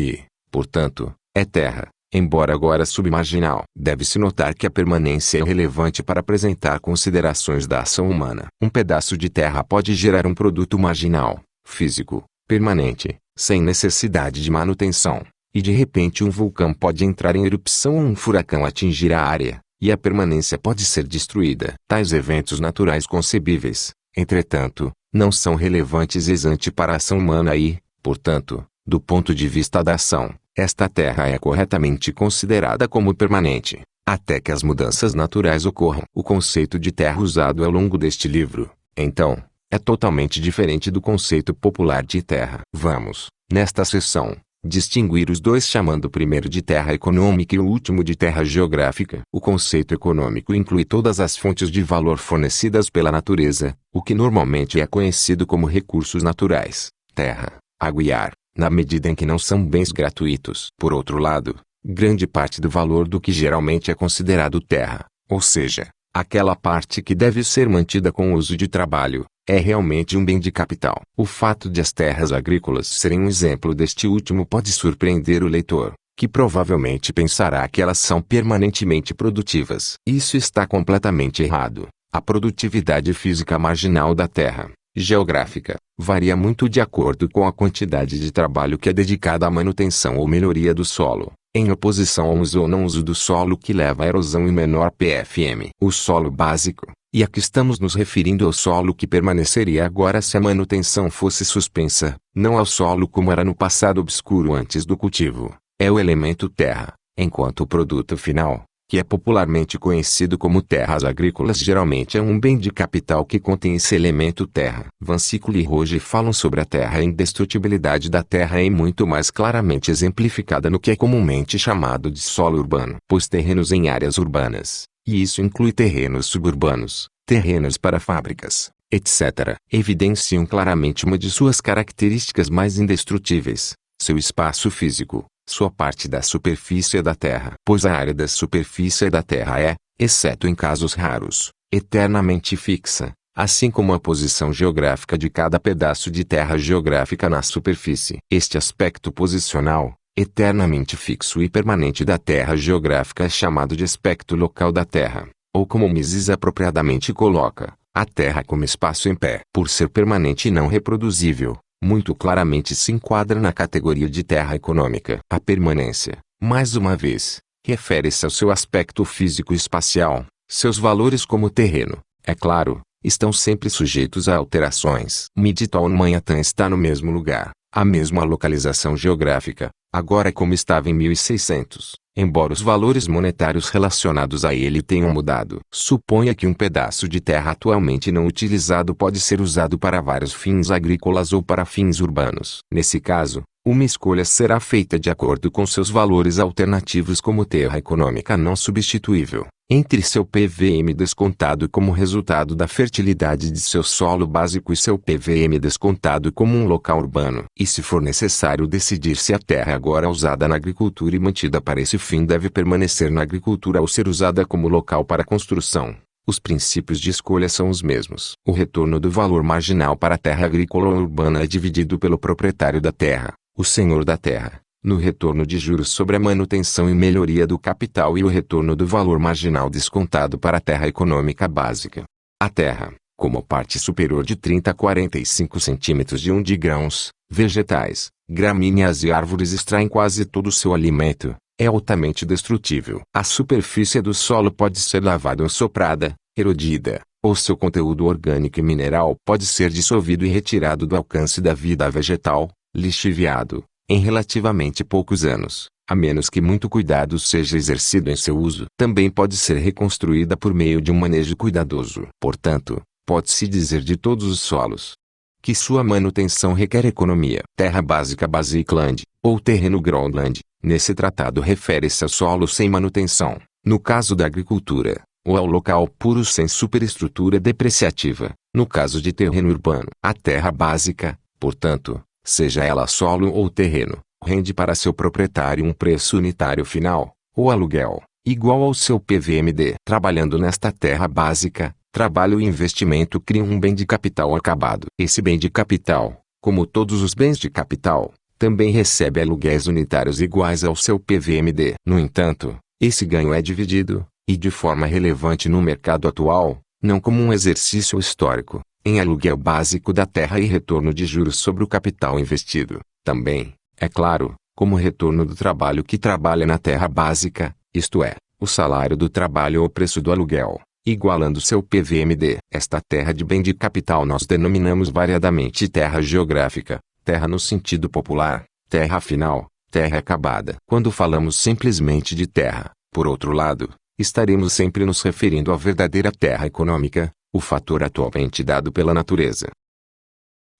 e, portanto, é terra, embora agora submarginal. Deve-se notar que a permanência é relevante para apresentar considerações da ação humana. Um pedaço de terra pode gerar um produto marginal, físico, permanente, sem necessidade de manutenção, e de repente um vulcão pode entrar em erupção ou um furacão atingir a área, e a permanência pode ser destruída. Tais eventos naturais concebíveis, entretanto, não são relevantes ex ante para a ação humana e, portanto, do ponto de vista da ação, esta terra é corretamente considerada como permanente, até que as mudanças naturais ocorram. O conceito de terra usado ao longo deste livro, então, é totalmente diferente do conceito popular de terra. Vamos, nesta seção, distinguir os dois chamando o primeiro de terra econômica e o último de terra geográfica. O conceito econômico inclui todas as fontes de valor fornecidas pela natureza, o que normalmente é conhecido como recursos naturais, terra, água e ar, na medida em que não são bens gratuitos. Por outro lado, grande parte do valor do que geralmente é considerado terra, ou seja, aquela parte que deve ser mantida com o uso de trabalho, é realmente um bem de capital. O fato de as terras agrícolas serem um exemplo deste último pode surpreender o leitor, que provavelmente pensará que elas são permanentemente produtivas. Isso está completamente errado. A produtividade física marginal da terra, geográfica, varia muito de acordo com a quantidade de trabalho que é dedicada à manutenção ou melhoria do solo, em oposição ao uso ou não uso do solo que leva à erosão e menor PFM. O solo básico, e aqui estamos nos referindo ao solo que permaneceria agora se a manutenção fosse suspensa, não ao solo como era no passado obscuro antes do cultivo, é o elemento terra, enquanto o produto final, que é popularmente conhecido como terras agrícolas, geralmente é um bem de capital que contém esse elemento terra. Vansículo e Roge falam sobre a terra e a indestrutibilidade da terra e muito mais claramente exemplificada no que é comumente chamado de solo urbano, pois terrenos em áreas urbanas, e isso inclui terrenos suburbanos, terrenos para fábricas, etc., evidenciam claramente uma de suas características mais indestrutíveis, seu espaço físico, sua parte da superfície da terra. Pois a área da superfície da terra é, exceto em casos raros, eternamente fixa, assim como a posição geográfica de cada pedaço de terra geográfica na superfície. Este aspecto posicional, eternamente fixo e permanente da terra geográfica é chamado de aspecto local da terra, ou como Mises apropriadamente coloca, a terra como espaço em pé. Por ser permanente e não reproduzível, muito claramente se enquadra na categoria de terra econômica. A permanência, mais uma vez, refere-se ao seu aspecto físico e espacial. Seus valores como terreno, é claro, estão sempre sujeitos a alterações. Midtown Manhattan está no mesmo lugar, a mesma localização geográfica, agora como estava em 1600, embora os valores monetários relacionados a ele tenham mudado. Suponha que um pedaço de terra atualmente não utilizado pode ser usado para vários fins agrícolas ou para fins urbanos. Nesse caso, uma escolha será feita de acordo com seus valores alternativos como terra econômica não substituível, entre seu PVM descontado como resultado da fertilidade de seu solo básico e seu PVM descontado como um local urbano. E se for necessário decidir se a terra agora usada na agricultura e mantida para esse fim deve permanecer na agricultura ou ser usada como local para construção, os princípios de escolha são os mesmos. O retorno do valor marginal para a terra agrícola ou urbana é dividido pelo proprietário da terra, o senhor da terra, no retorno de juros sobre a manutenção e melhoria do capital e o retorno do valor marginal descontado para a terra econômica básica. A terra, como parte superior de 30 a 45 centímetros de grãos, vegetais, gramíneas e árvores extraem quase todo o seu alimento, é altamente destrutível. A superfície do solo pode ser lavada ou soprada, erodida, ou seu conteúdo orgânico e mineral pode ser dissolvido e retirado do alcance da vida vegetal, lixiviado, em relativamente poucos anos, a menos que muito cuidado seja exercido em seu uso. Também pode ser reconstruída por meio de um manejo cuidadoso. Portanto, pode-se dizer de todos os solos que sua manutenção requer economia. Terra básica Basic Land, ou terreno Groundland, nesse tratado refere-se ao solo sem manutenção, no caso da agricultura, ou ao local puro sem superestrutura depreciativa, no caso de terreno urbano. A terra básica, portanto, seja ela solo ou terreno, rende para seu proprietário um preço unitário final, ou aluguel, igual ao seu PVMD. Trabalhando nesta terra básica, trabalho e investimento criam um bem de capital acabado. Esse bem de capital, como todos os bens de capital, também recebe aluguéis unitários iguais ao seu PVMD. No entanto, esse ganho é dividido, e de forma relevante no mercado atual, não como um exercício histórico, em aluguel básico da terra e retorno de juros sobre o capital investido. Também, é claro, como retorno do trabalho que trabalha na terra básica, isto é, o salário do trabalho ou o preço do aluguel, igualando seu PVMD. Esta terra de bem de capital nós denominamos variadamente terra geográfica, terra no sentido popular, terra final, terra acabada. Quando falamos simplesmente de terra, por outro lado, estaremos sempre nos referindo à verdadeira terra econômica, o fator atualmente dado pela natureza.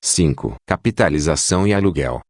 5. Capitalização e aluguel.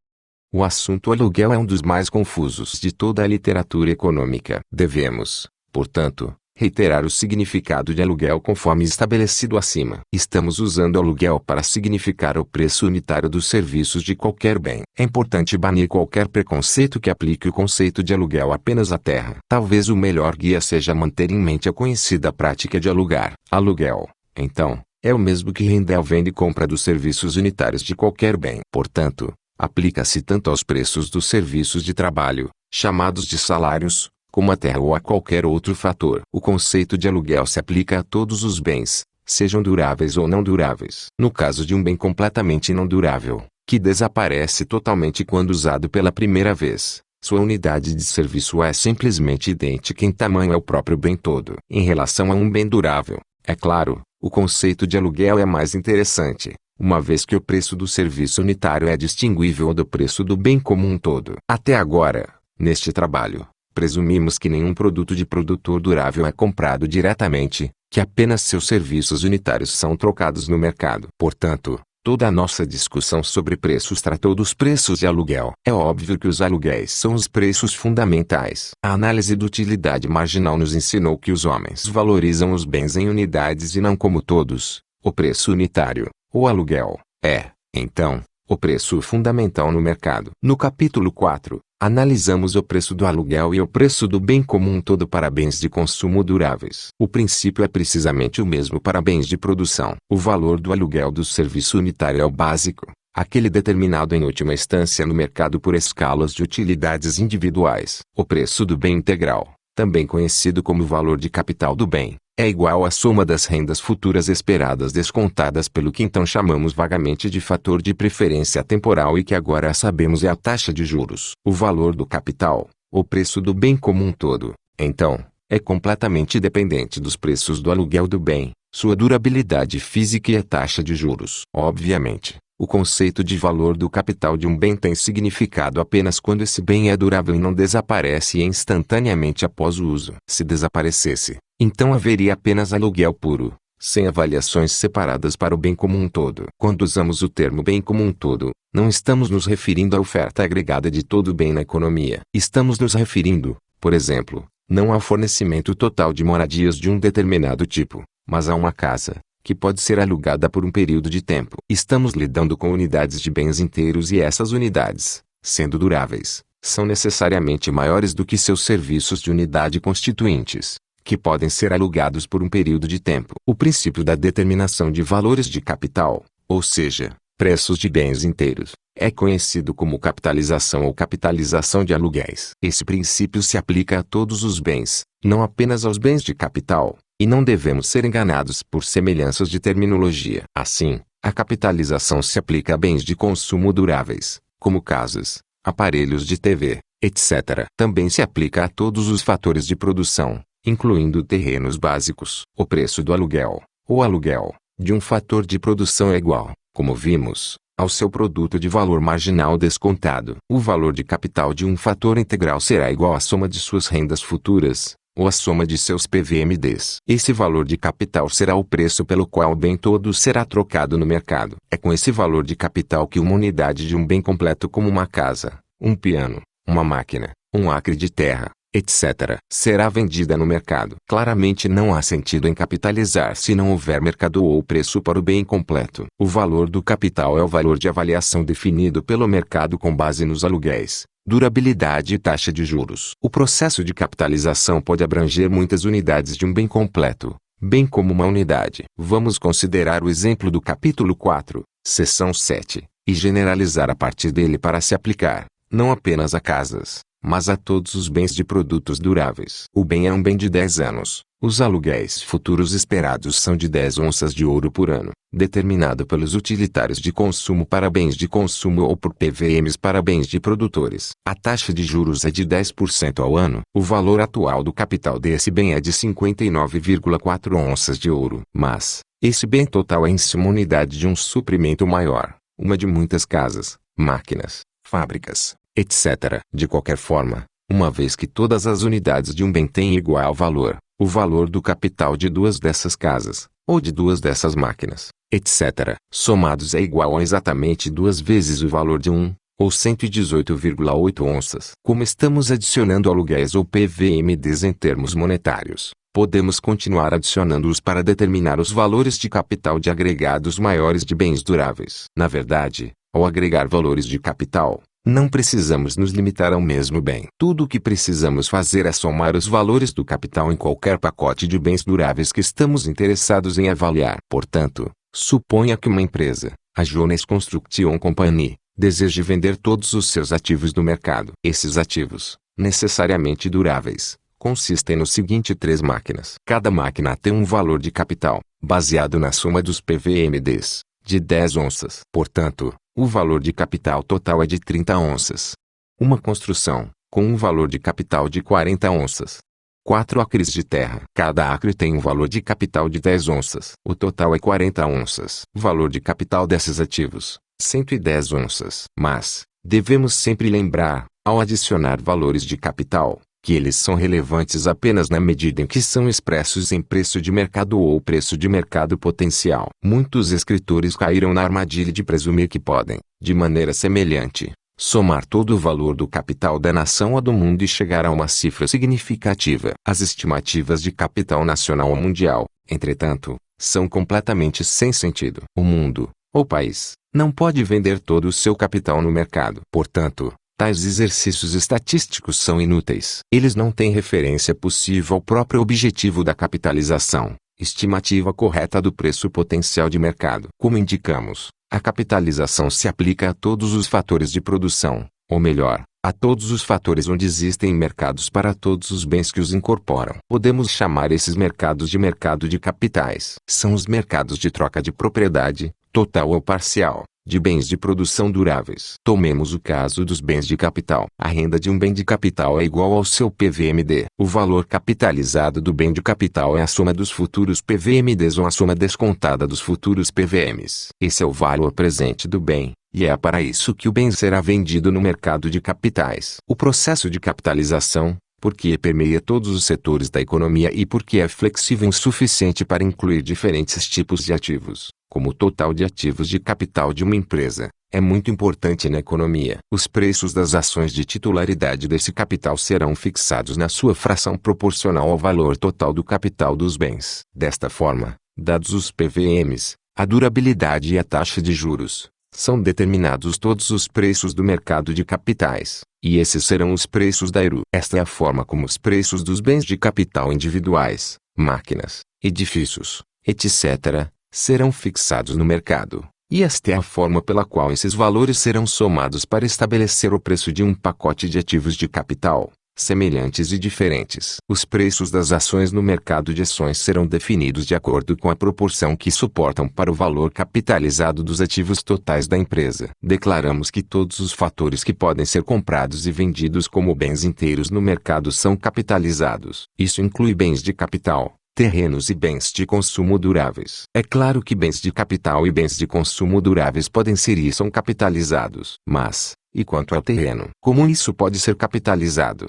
O assunto aluguel é um dos mais confusos de toda a literatura econômica. Devemos, portanto, reiterar o significado de aluguel conforme estabelecido acima. Estamos usando aluguel para significar o preço unitário dos serviços de qualquer bem. É importante banir qualquer preconceito que aplique o conceito de aluguel apenas à terra. Talvez o melhor guia seja manter em mente a conhecida prática de alugar. Aluguel, então, é o mesmo que renda à venda e compra dos serviços unitários de qualquer bem. Portanto, aplica-se tanto aos preços dos serviços de trabalho, chamados de salários, como a terra ou a qualquer outro fator. O conceito de aluguel se aplica a todos os bens, sejam duráveis ou não duráveis. No caso de um bem completamente não durável, que desaparece totalmente quando usado pela primeira vez, sua unidade de serviço é simplesmente idêntica em tamanho ao próprio bem todo. Em relação a um bem durável, é claro, o conceito de aluguel é mais interessante, uma vez que o preço do serviço unitário é distinguível do preço do bem como um todo. Até agora, neste trabalho, presumimos que nenhum produto de produtor durável é comprado diretamente, que apenas seus serviços unitários são trocados no mercado. Portanto, toda a nossa discussão sobre preços tratou dos preços de aluguel. É óbvio que os aluguéis são os preços fundamentais. A análise de utilidade marginal nos ensinou que os homens valorizam os bens em unidades e não como todos. O preço unitário, ou aluguel, é, então, o preço fundamental no mercado. No capítulo 4, analisamos o preço do aluguel e o preço do bem como um todo para bens de consumo duráveis. O princípio é precisamente o mesmo para bens de produção. O valor do aluguel do serviço unitário é o básico, aquele determinado em última instância no mercado por escalas de utilidades individuais. O preço do bem integral, também conhecido como valor de capital do bem, é igual à soma das rendas futuras esperadas descontadas pelo que então chamamos vagamente de fator de preferência temporal e que agora sabemos é a taxa de juros. O valor do capital, o preço do bem como um todo, então, é completamente dependente dos preços do aluguel do bem, sua durabilidade física e a taxa de juros. Obviamente, o conceito de valor do capital de um bem tem significado apenas quando esse bem é durável e não desaparece instantaneamente após o uso. Se desaparecesse, então haveria apenas aluguel puro, sem avaliações separadas para o bem como um todo. Quando usamos o termo bem como um todo, não estamos nos referindo à oferta agregada de todo o bem na economia. Estamos nos referindo, por exemplo, não ao fornecimento total de moradias de um determinado tipo, mas a uma casa, que pode ser alugada por um período de tempo. Estamos lidando com unidades de bens inteiros e essas unidades, sendo duráveis, são necessariamente maiores do que seus serviços de unidade constituintes, que podem ser alugados por um período de tempo. O princípio da determinação de valores de capital, ou seja, preços de bens inteiros, é conhecido como capitalização ou capitalização de aluguéis. Esse princípio se aplica a todos os bens, não apenas aos bens de capital, e não devemos ser enganados por semelhanças de terminologia. Assim, a capitalização se aplica a bens de consumo duráveis, como casas, aparelhos de TV, etc. Também se aplica a todos os fatores de produção, incluindo terrenos básicos. O preço do aluguel, ou aluguel, de um fator de produção é igual, como vimos, ao seu produto de valor marginal descontado. O valor de capital de um fator integral será igual à soma de suas rendas futuras, ou a soma de seus PVMDs. Esse valor de capital será o preço pelo qual o bem todo será trocado no mercado. É com esse valor de capital que uma unidade de um bem completo como uma casa, um piano, uma máquina, um acre de terra, etc., será vendida no mercado. Claramente não há sentido em capitalizar se não houver mercado ou preço para o bem completo. O valor do capital é o valor de avaliação definido pelo mercado com base nos aluguéis, durabilidade e taxa de juros. O processo de capitalização pode abranger muitas unidades de um bem completo, bem como uma unidade. Vamos considerar o exemplo do capítulo 4, seção 7, e generalizar a partir dele para se aplicar, não apenas a casas, mas a todos os bens de produtos duráveis. O bem é um bem de 10 anos. Os aluguéis futuros esperados são de 10 onças de ouro por ano, determinado pelos utilitários de consumo para bens de consumo ou por PVMs para bens de produtores. A taxa de juros é de 10% ao ano. O valor atual do capital desse bem é de 59,4 onças de ouro. Mas, esse bem total é em si uma unidade de um suprimento maior, uma de muitas casas, máquinas, fábricas, etc. De qualquer forma, uma vez que todas as unidades de um bem têm igual valor, o valor do capital de duas dessas casas, ou de duas dessas máquinas, etc., somados é igual a exatamente 2 vezes o valor de ou 118,8 onças. Como estamos adicionando aluguéis ou PVMs em termos monetários, podemos continuar adicionando-os para determinar os valores de capital de agregados maiores de bens duráveis. Na verdade, ao agregar valores de capital, não precisamos nos limitar ao mesmo bem. Tudo o que precisamos fazer é somar os valores do capital em qualquer pacote de bens duráveis que estamos interessados em avaliar. Portanto, suponha que uma empresa, a Jones Construction Company, deseje vender todos os seus ativos no mercado. Esses ativos, necessariamente duráveis, consistem nos seguintes 3 máquinas. Cada máquina tem um valor de capital, baseado na soma dos PVMs, de 10 onças. Portanto, o valor de capital total é de 30 onças. Uma construção, com um valor de capital de 40 onças. 4 acres de terra. Cada acre tem um valor de capital de 10 onças. O total é 40 onças. O valor de capital desses ativos, 110 onças. Mas, devemos sempre lembrar, ao adicionar valores de capital, que eles são relevantes apenas na medida em que são expressos em preço de mercado ou preço de mercado potencial. Muitos escritores caíram na armadilha de presumir que podem, de maneira semelhante, somar todo o valor do capital da nação ou do mundo e chegar a uma cifra significativa. As estimativas de capital nacional ou mundial, entretanto, são completamente sem sentido. O mundo, ou país, não pode vender todo o seu capital no mercado. Portanto, tais exercícios estatísticos são inúteis. Eles não têm referência possível ao próprio objetivo da capitalização, estimativa correta do preço potencial de mercado. Como indicamos, a capitalização se aplica a todos os fatores de produção, ou melhor, a todos os fatores onde existem mercados para todos os bens que os incorporam. Podemos chamar esses mercados de mercado de capitais. São os mercados de troca de propriedade, total ou parcial, de bens de produção duráveis. Tomemos o caso dos bens de capital. A renda de um bem de capital é igual ao seu PVMD. O valor capitalizado do bem de capital é a soma dos futuros PVMDs ou a soma descontada dos futuros PVMs. Esse é o valor presente do bem, e é para isso que o bem será vendido no mercado de capitais. O processo de capitalização, porque permeia todos os setores da economia e porque é flexível o suficiente para incluir diferentes tipos de ativos, como o total de ativos de capital de uma empresa, é muito importante na economia. Os preços das ações de titularidade desse capital serão fixados na sua fração proporcional ao valor total do capital dos bens. Desta forma, dados os PVMs, a durabilidade e a taxa de juros, são determinados todos os preços do mercado de capitais, e esses serão os preços da ERU. Esta é a forma como os preços dos bens de capital individuais, máquinas, edifícios, etc., serão fixados no mercado, e esta é a forma pela qual esses valores serão somados para estabelecer o preço de um pacote de ativos de capital, semelhantes e diferentes. Os preços das ações no mercado de ações serão definidos de acordo com a proporção que suportam para o valor capitalizado dos ativos totais da empresa. Declaramos que todos os fatores que podem ser comprados e vendidos como bens inteiros no mercado são capitalizados. Isso inclui bens de capital, terrenos e bens de consumo duráveis. É claro que bens de capital e bens de consumo duráveis podem ser e são capitalizados. Mas, e quanto ao terreno? Como isso pode ser capitalizado?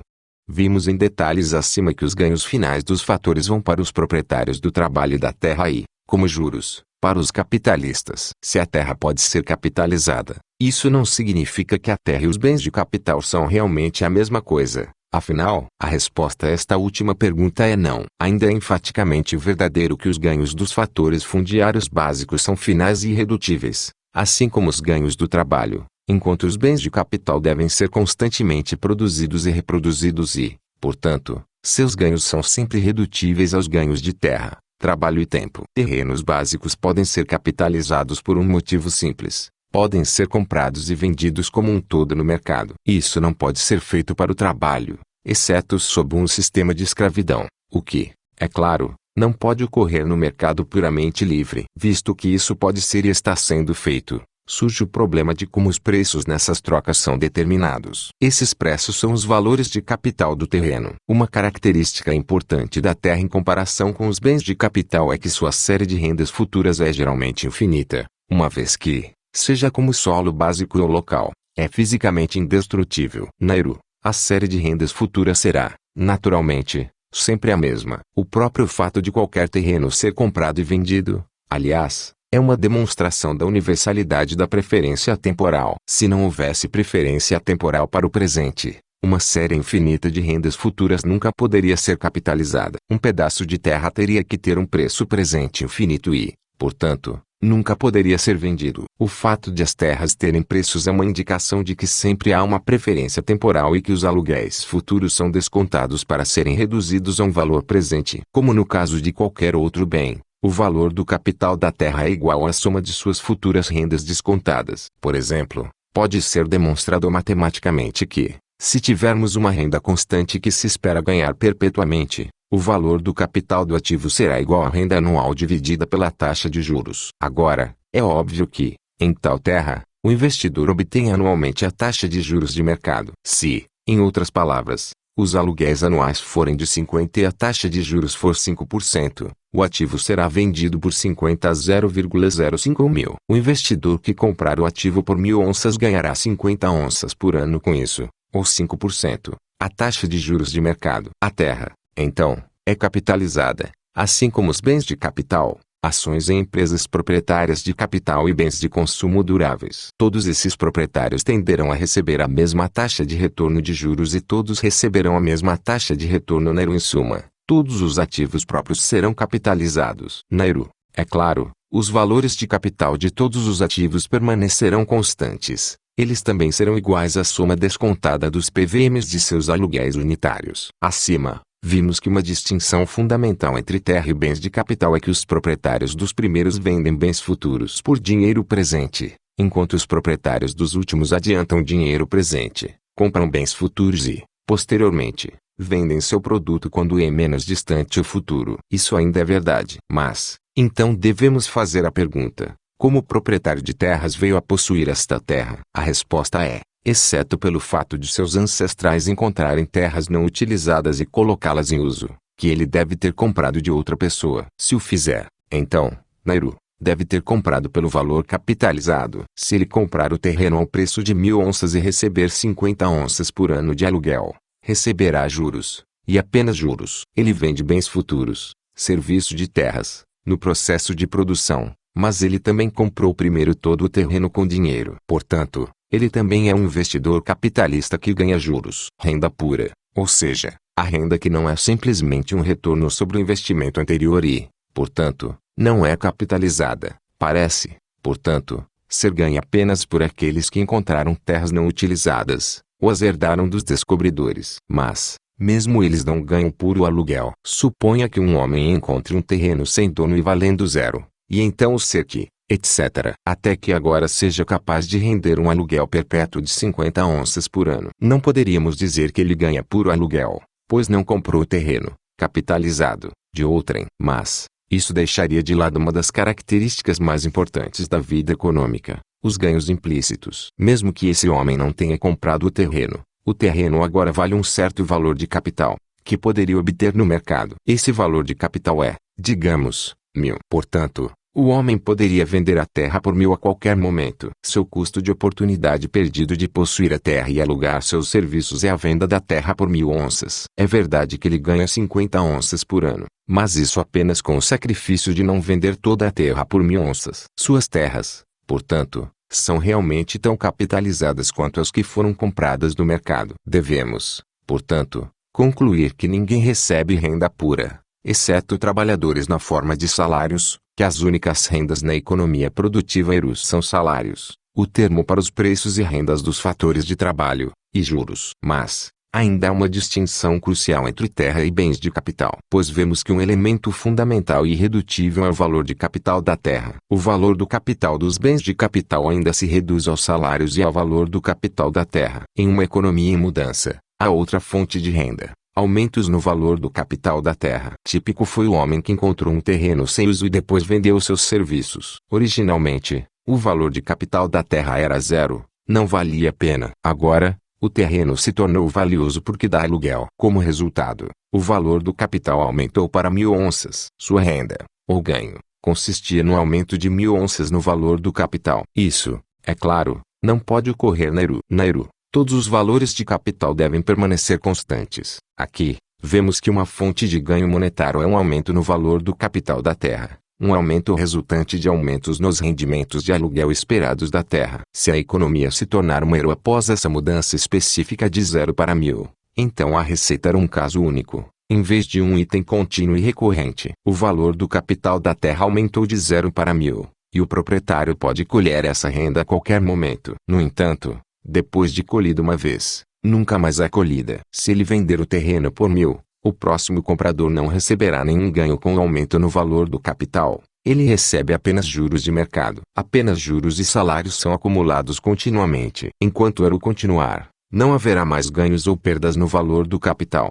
Vimos em detalhes acima que os ganhos finais dos fatores vão para os proprietários do trabalho e da terra e, como juros, para os capitalistas. Se a terra pode ser capitalizada, isso não significa que a terra e os bens de capital são realmente a mesma coisa. Afinal, a resposta a esta última pergunta é não. Ainda é enfaticamente verdadeiro que os ganhos dos fatores fundiários básicos são finais e irredutíveis, assim como os ganhos do trabalho, enquanto os bens de capital devem ser constantemente produzidos e reproduzidos e, portanto, seus ganhos são sempre redutíveis aos ganhos de terra, trabalho e tempo. Terrenos básicos podem ser capitalizados por um motivo simples: podem ser comprados e vendidos como um todo no mercado. Isso não pode ser feito para o trabalho, exceto sob um sistema de escravidão, o que, é claro, não pode ocorrer no mercado puramente livre. Visto que isso pode ser e está sendo feito, surge o problema de como os preços nessas trocas são determinados. Esses preços são os valores de capital do terreno. Uma característica importante da terra em comparação com os bens de capital é que sua série de rendas futuras é geralmente infinita, uma vez que, seja como solo básico ou local, é fisicamente indestrutível. Nairu, a série de rendas futuras será, naturalmente, sempre a mesma. O próprio fato de qualquer terreno ser comprado e vendido, aliás, é uma demonstração da universalidade da preferência temporal. Se não houvesse preferência temporal para o presente, uma série infinita de rendas futuras nunca poderia ser capitalizada. Um pedaço de terra teria que ter um preço presente infinito e, portanto, nunca poderia ser vendido. O fato de as terras terem preços é uma indicação de que sempre há uma preferência temporal e que os aluguéis futuros são descontados para serem reduzidos a um valor presente. Como no caso de qualquer outro bem, o valor do capital da terra é igual à soma de suas futuras rendas descontadas. Por exemplo, pode ser demonstrado matematicamente que, se tivermos uma renda constante que se espera ganhar perpetuamente, o valor do capital do ativo será igual à renda anual dividida pela taxa de juros. Agora, é óbvio que, em tal terra, o investidor obtém anualmente a taxa de juros de mercado. Se, em outras palavras, os aluguéis anuais forem de 50 e a taxa de juros for 5%, o ativo será vendido por 50 a 0,05 mil. O investidor que comprar o ativo por 1.000 onças ganhará 50 onças por ano com isso, ou 5%, a taxa de juros de mercado. A terra, então, é capitalizada, assim como os bens de capital, ações em empresas proprietárias de capital e bens de consumo duráveis. Todos esses proprietários tenderão a receber a mesma taxa de retorno de juros e todos receberão a mesma taxa de retorno Nairu. Em suma, todos os ativos próprios serão capitalizados. Nairu, é claro, os valores de capital de todos os ativos permanecerão constantes. Eles também serão iguais à soma descontada dos PVMs de seus aluguéis unitários. Acima, vimos que uma distinção fundamental entre terra e bens de capital é que os proprietários dos primeiros vendem bens futuros por dinheiro presente, enquanto os proprietários dos últimos adiantam dinheiro presente, compram bens futuros e, posteriormente, vendem seu produto quando é menos distante o futuro. Isso ainda é verdade. Mas, então devemos fazer a pergunta: como o proprietário de terras veio a possuir esta terra? A resposta é: exceto pelo fato de seus ancestrais encontrarem terras não utilizadas e colocá-las em uso, que ele deve ter comprado de outra pessoa. Se o fizer, então, Nairu, deve ter comprado pelo valor capitalizado. Se ele comprar o terreno ao preço de 1.000 onças e receber 50 onças por ano de aluguel, receberá juros, e apenas juros. Ele vende bens futuros, serviço de terras, no processo de produção, mas ele também comprou primeiro todo o terreno com dinheiro. Portanto, ele também é um investidor capitalista que ganha juros. Renda pura, ou seja, a renda que não é simplesmente um retorno sobre o investimento anterior e, portanto, não é capitalizada, parece, portanto, ser ganha apenas por aqueles que encontraram terras não utilizadas, ou as herdaram dos descobridores. Mas, mesmo eles não ganham puro aluguel. Suponha que um homem encontre um terreno sem dono e valendo zero, e então o cerque, etc., até que agora seja capaz de render um aluguel perpétuo de 50 onças por ano. Não poderíamos dizer que ele ganha puro aluguel, pois não comprou o terreno, capitalizado, de outrem. Mas, isso deixaria de lado uma das características mais importantes da vida econômica: os ganhos implícitos. Mesmo que esse homem não tenha comprado o terreno agora vale um certo valor de capital, que poderia obter no mercado. Esse valor de capital é, digamos, 1.000. Portanto, o homem poderia vender a terra por 1.000 a qualquer momento. Seu custo de oportunidade perdido de possuir a terra e alugar seus serviços é a venda da terra por 1.000 onças. É verdade que ele ganha 50 onças por ano, mas isso apenas com o sacrifício de não vender toda a terra por 1.000 onças. Suas terras, portanto, são realmente tão capitalizadas quanto as que foram compradas no mercado. Devemos, portanto, concluir que ninguém recebe renda pura, exceto trabalhadores na forma de salários, que as únicas rendas na economia produtiva são salários, o termo para os preços e rendas dos fatores de trabalho, e juros. Mas, ainda há uma distinção crucial entre terra e bens de capital. Pois vemos que um elemento fundamental e irredutível é o valor de capital da terra. O valor do capital dos bens de capital ainda se reduz aos salários e ao valor do capital da terra. Em uma economia em mudança, há outra fonte de renda. Aumentos no valor do capital da terra. Típico foi o homem que encontrou um terreno sem uso e depois vendeu seus serviços. Originalmente, o valor de capital da terra era zero, não valia a pena. Agora, o terreno se tornou valioso porque dá aluguel. Como resultado, o valor do capital aumentou para 1.000 onças. Sua renda, ou ganho, consistia no aumento de 1.000 onças no valor do capital. Isso, é claro, não pode ocorrer na ERU. Todos os valores de capital devem permanecer constantes. Aqui, vemos que uma fonte de ganho monetário é um aumento no valor do capital da terra, um aumento resultante de aumentos nos rendimentos de aluguel esperados da terra. Se a economia se tornar uma ERU após essa mudança específica de 0 para 1.000, então a receita era um caso único, em vez de um item contínuo e recorrente. O valor do capital da terra aumentou de 0 para 1.000, e o proprietário pode colher essa renda a qualquer momento. No entanto, depois de colhida uma vez, nunca mais é colhida. Se ele vender o terreno por 1.000, o próximo comprador não receberá nenhum ganho com o aumento no valor do capital. Ele recebe apenas juros de mercado. Apenas juros e salários são acumulados continuamente. Enquanto a ERU continuar, não haverá mais ganhos ou perdas no valor do capital.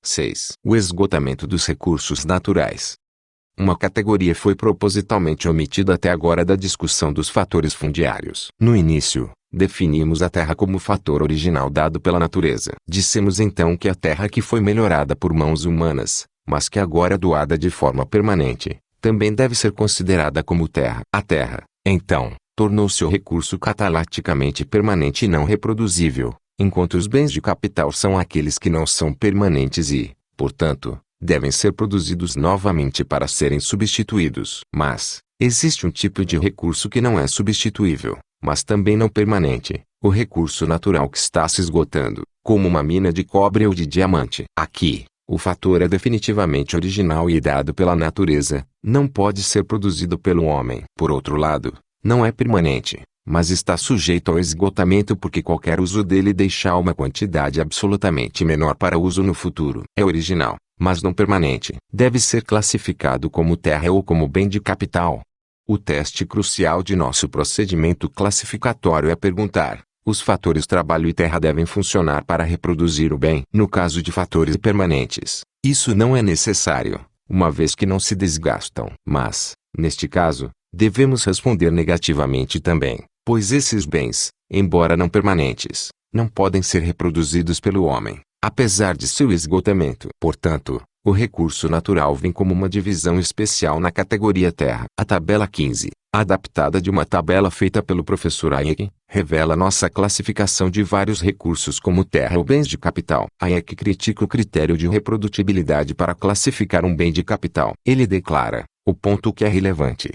6. O esgotamento dos recursos naturais. Uma categoria foi propositalmente omitida até agora da discussão dos fatores fundiários. No início, definimos a terra como fator original dado pela natureza. Dissemos então que a terra que foi melhorada por mãos humanas, mas que agora é doada de forma permanente, também deve ser considerada como terra. A terra, então, tornou-se o recurso catalaticamente permanente e não reproduzível, enquanto os bens de capital são aqueles que não são permanentes e, portanto, devem ser produzidos novamente para serem substituídos. Mas, existe um tipo de recurso que não é substituível, mas também não permanente, o recurso natural que está se esgotando, como uma mina de cobre ou de diamante. Aqui, o fator é definitivamente original e dado pela natureza, não pode ser produzido pelo homem. Por outro lado, não é permanente, mas está sujeito ao esgotamento porque qualquer uso dele deixa uma quantidade absolutamente menor para uso no futuro. É original, mas não permanente. Deve ser classificado como terra ou como bem de capital. O teste crucial de nosso procedimento classificatório é perguntar: os fatores trabalho e terra devem funcionar para reproduzir o bem? No caso de fatores permanentes, isso não é necessário, uma vez que não se desgastam. Mas, neste caso, devemos responder negativamente também, pois esses bens, embora não permanentes, não podem ser reproduzidos pelo homem, apesar de seu esgotamento. Portanto, o recurso natural vem como uma divisão especial na categoria terra. A tabela 15, adaptada de uma tabela feita pelo professor Hayek, revela nossa classificação de vários recursos como terra ou bens de capital. Hayek critica o critério de reprodutibilidade para classificar um bem de capital. Ele declara: o ponto que é relevante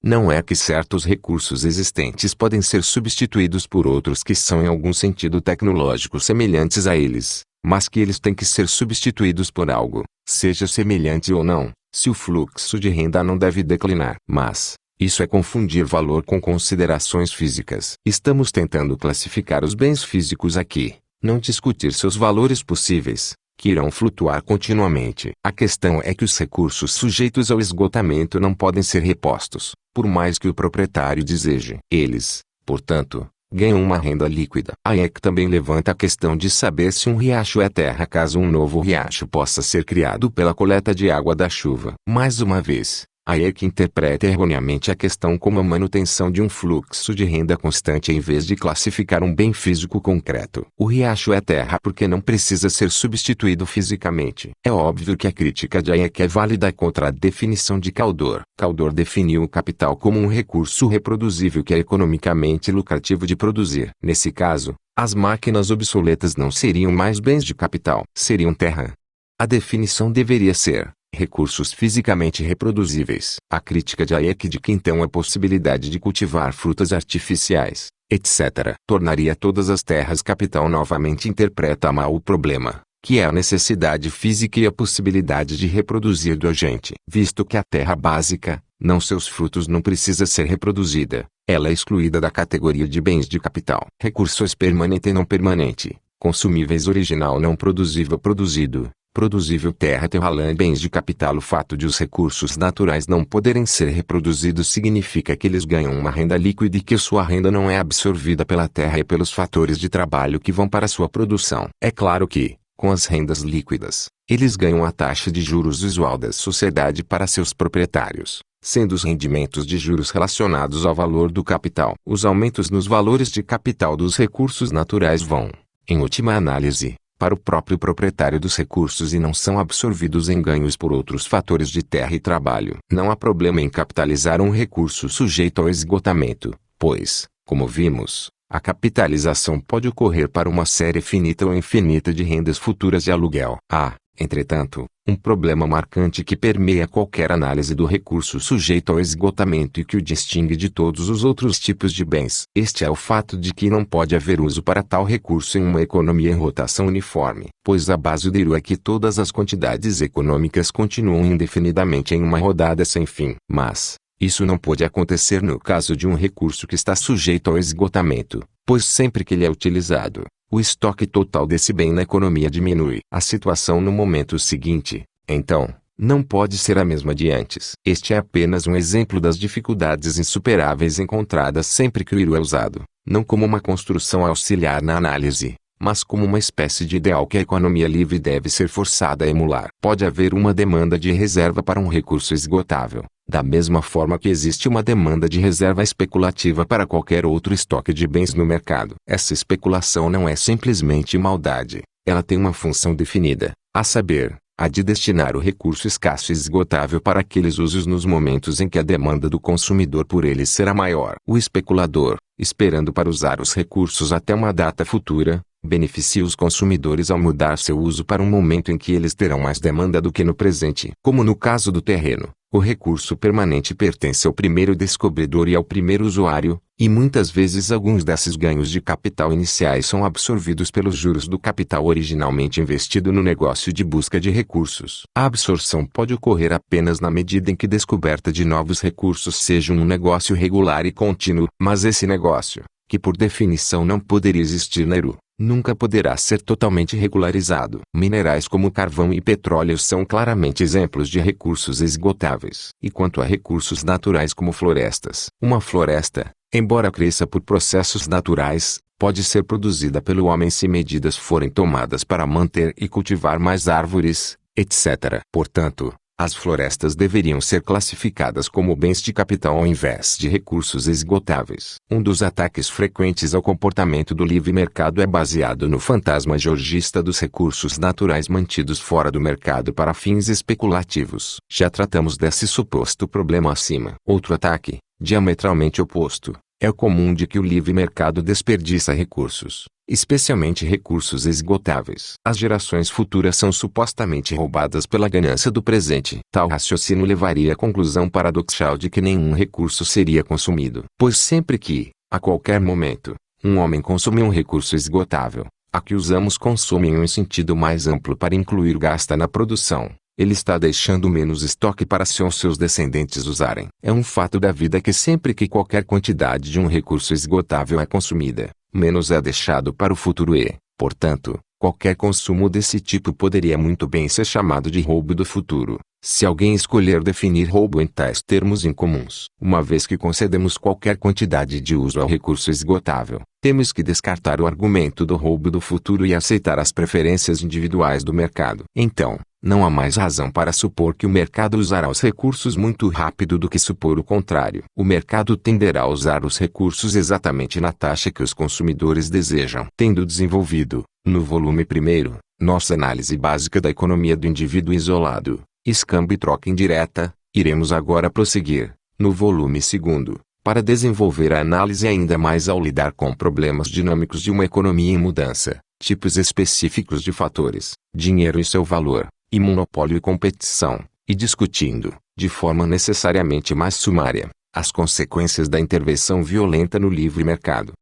não é que certos recursos existentes podem ser substituídos por outros que são em algum sentido tecnológico semelhantes a eles, mas que eles têm que ser substituídos por algo, seja semelhante ou não, se o fluxo de renda não deve declinar. Mas, isso é confundir valor com considerações físicas. Estamos tentando classificar os bens físicos aqui, não discutir seus valores possíveis, que irão flutuar continuamente. A questão é que os recursos sujeitos ao esgotamento não podem ser repostos, por mais que o proprietário deseje. Eles, portanto, ganham uma renda líquida. Hayek também levanta a questão de saber se um riacho é terra caso um novo riacho possa ser criado pela coleta de água da chuva. Mais uma vez, Hayek interpreta erroneamente a questão como a manutenção de um fluxo de renda constante em vez de classificar um bem físico concreto. O riacho é terra porque não precisa ser substituído fisicamente. É óbvio que a crítica de Hayek é válida contra a definição de Kaldor. Kaldor definiu o capital como um recurso reproduzível que é economicamente lucrativo de produzir. Nesse caso, as máquinas obsoletas não seriam mais bens de capital, seriam terra. A definição deveria ser recursos fisicamente reproduzíveis. A crítica de Hayek de que então a possibilidade de cultivar frutas artificiais, etc., tornaria todas as terras capital novamente interpreta mal o problema, que é a necessidade física e a possibilidade de reproduzir do agente. Visto que a terra básica, não seus frutos não precisa ser reproduzida, ela é excluída da categoria de bens de capital. Recursos permanente e não permanente, consumíveis original não produzível produzido, produzível terra terralã bens de capital. O fato de os recursos naturais não poderem ser reproduzidos significa que eles ganham uma renda líquida e que sua renda não é absorvida pela terra e pelos fatores de trabalho que vão para sua produção. É claro que, com as rendas líquidas, eles ganham a taxa de juros usual da sociedade para seus proprietários, sendo os rendimentos de juros relacionados ao valor do capital. Os aumentos nos valores de capital dos recursos naturais vão, em última análise, para o próprio proprietário dos recursos e não são absorvidos em ganhos por outros fatores de terra e trabalho. Não há problema em capitalizar um recurso sujeito ao esgotamento, pois, como vimos, a capitalização pode ocorrer para uma série finita ou infinita de rendas futuras de aluguel. Há, entretanto, um problema marcante que permeia qualquer análise do recurso sujeito ao esgotamento e que o distingue de todos os outros tipos de bens. Este é o fato de que não pode haver uso para tal recurso em uma economia em rotação uniforme, pois a base do euro é que todas as quantidades econômicas continuam indefinidamente em uma rodada sem fim. Mas, isso não pode acontecer no caso de um recurso que está sujeito ao esgotamento, pois sempre que ele é utilizado, o estoque total desse bem na economia diminui. A situação no momento seguinte, então, não pode ser a mesma de antes. Este é apenas um exemplo das dificuldades insuperáveis encontradas sempre que o euro é usado, não como uma construção auxiliar na análise, mas como uma espécie de ideal que a economia livre deve ser forçada a emular. Pode haver uma demanda de reserva para um recurso esgotável, da mesma forma que existe uma demanda de reserva especulativa para qualquer outro estoque de bens no mercado. Essa especulação não é simplesmente maldade, ela tem uma função definida, a saber, a de destinar o recurso escasso e esgotável para aqueles usos nos momentos em que a demanda do consumidor por ele será maior. O especulador, esperando para usar os recursos até uma data futura, beneficia os consumidores ao mudar seu uso para um momento em que eles terão mais demanda do que no presente. Como no caso do terreno, o recurso permanente pertence ao primeiro descobridor e ao primeiro usuário, e muitas vezes alguns desses ganhos de capital iniciais são absorvidos pelos juros do capital originalmente investido no negócio de busca de recursos. A absorção pode ocorrer apenas na medida em que a descoberta de novos recursos seja um negócio regular e contínuo, mas esse negócio, que por definição não poderia existir na euro, nunca poderá ser totalmente regularizado. Minerais como carvão e petróleo são claramente exemplos de recursos esgotáveis. E quanto a recursos naturais como florestas, uma floresta, embora cresça por processos naturais, pode ser produzida pelo homem se medidas forem tomadas para manter e cultivar mais árvores, etc. Portanto, as florestas deveriam ser classificadas como bens de capital ao invés de recursos esgotáveis. Um dos ataques frequentes ao comportamento do livre mercado é baseado no fantasma georgista dos recursos naturais mantidos fora do mercado para fins especulativos. Já tratamos desse suposto problema acima. Outro ataque, diametralmente oposto, é o comum de que o livre mercado desperdiça recursos, especialmente recursos esgotáveis. As gerações futuras são supostamente roubadas pela ganância do presente. Tal raciocínio levaria à conclusão paradoxal de que nenhum recurso seria consumido, pois sempre que, a qualquer momento, um homem consome um recurso esgotável, a que usamos consome em um sentido mais amplo para incluir gasta na produção. Ele está deixando menos estoque para seus descendentes usarem. É um fato da vida que sempre que qualquer quantidade de um recurso esgotável é consumida, menos é deixado para o futuro e, portanto, qualquer consumo desse tipo poderia muito bem ser chamado de roubo do futuro, se alguém escolher definir roubo em tais termos incomuns. Uma vez que concedemos qualquer quantidade de uso ao recurso esgotável, temos que descartar o argumento do roubo do futuro e aceitar as preferências individuais do mercado. Então, não há mais razão para supor que o mercado usará os recursos muito rápido do que supor o contrário. O mercado tenderá a usar os recursos exatamente na taxa que os consumidores desejam. Tendo desenvolvido, no volume primeiro, nossa análise básica da economia do indivíduo isolado, escambo e troca indireta, iremos agora prosseguir, no volume segundo, para desenvolver a análise ainda mais ao lidar com problemas dinâmicos de uma economia em mudança, tipos específicos de fatores, dinheiro e seu valor, e monopólio e competição, e discutindo, de forma necessariamente mais sumária, as consequências da intervenção violenta no livre mercado.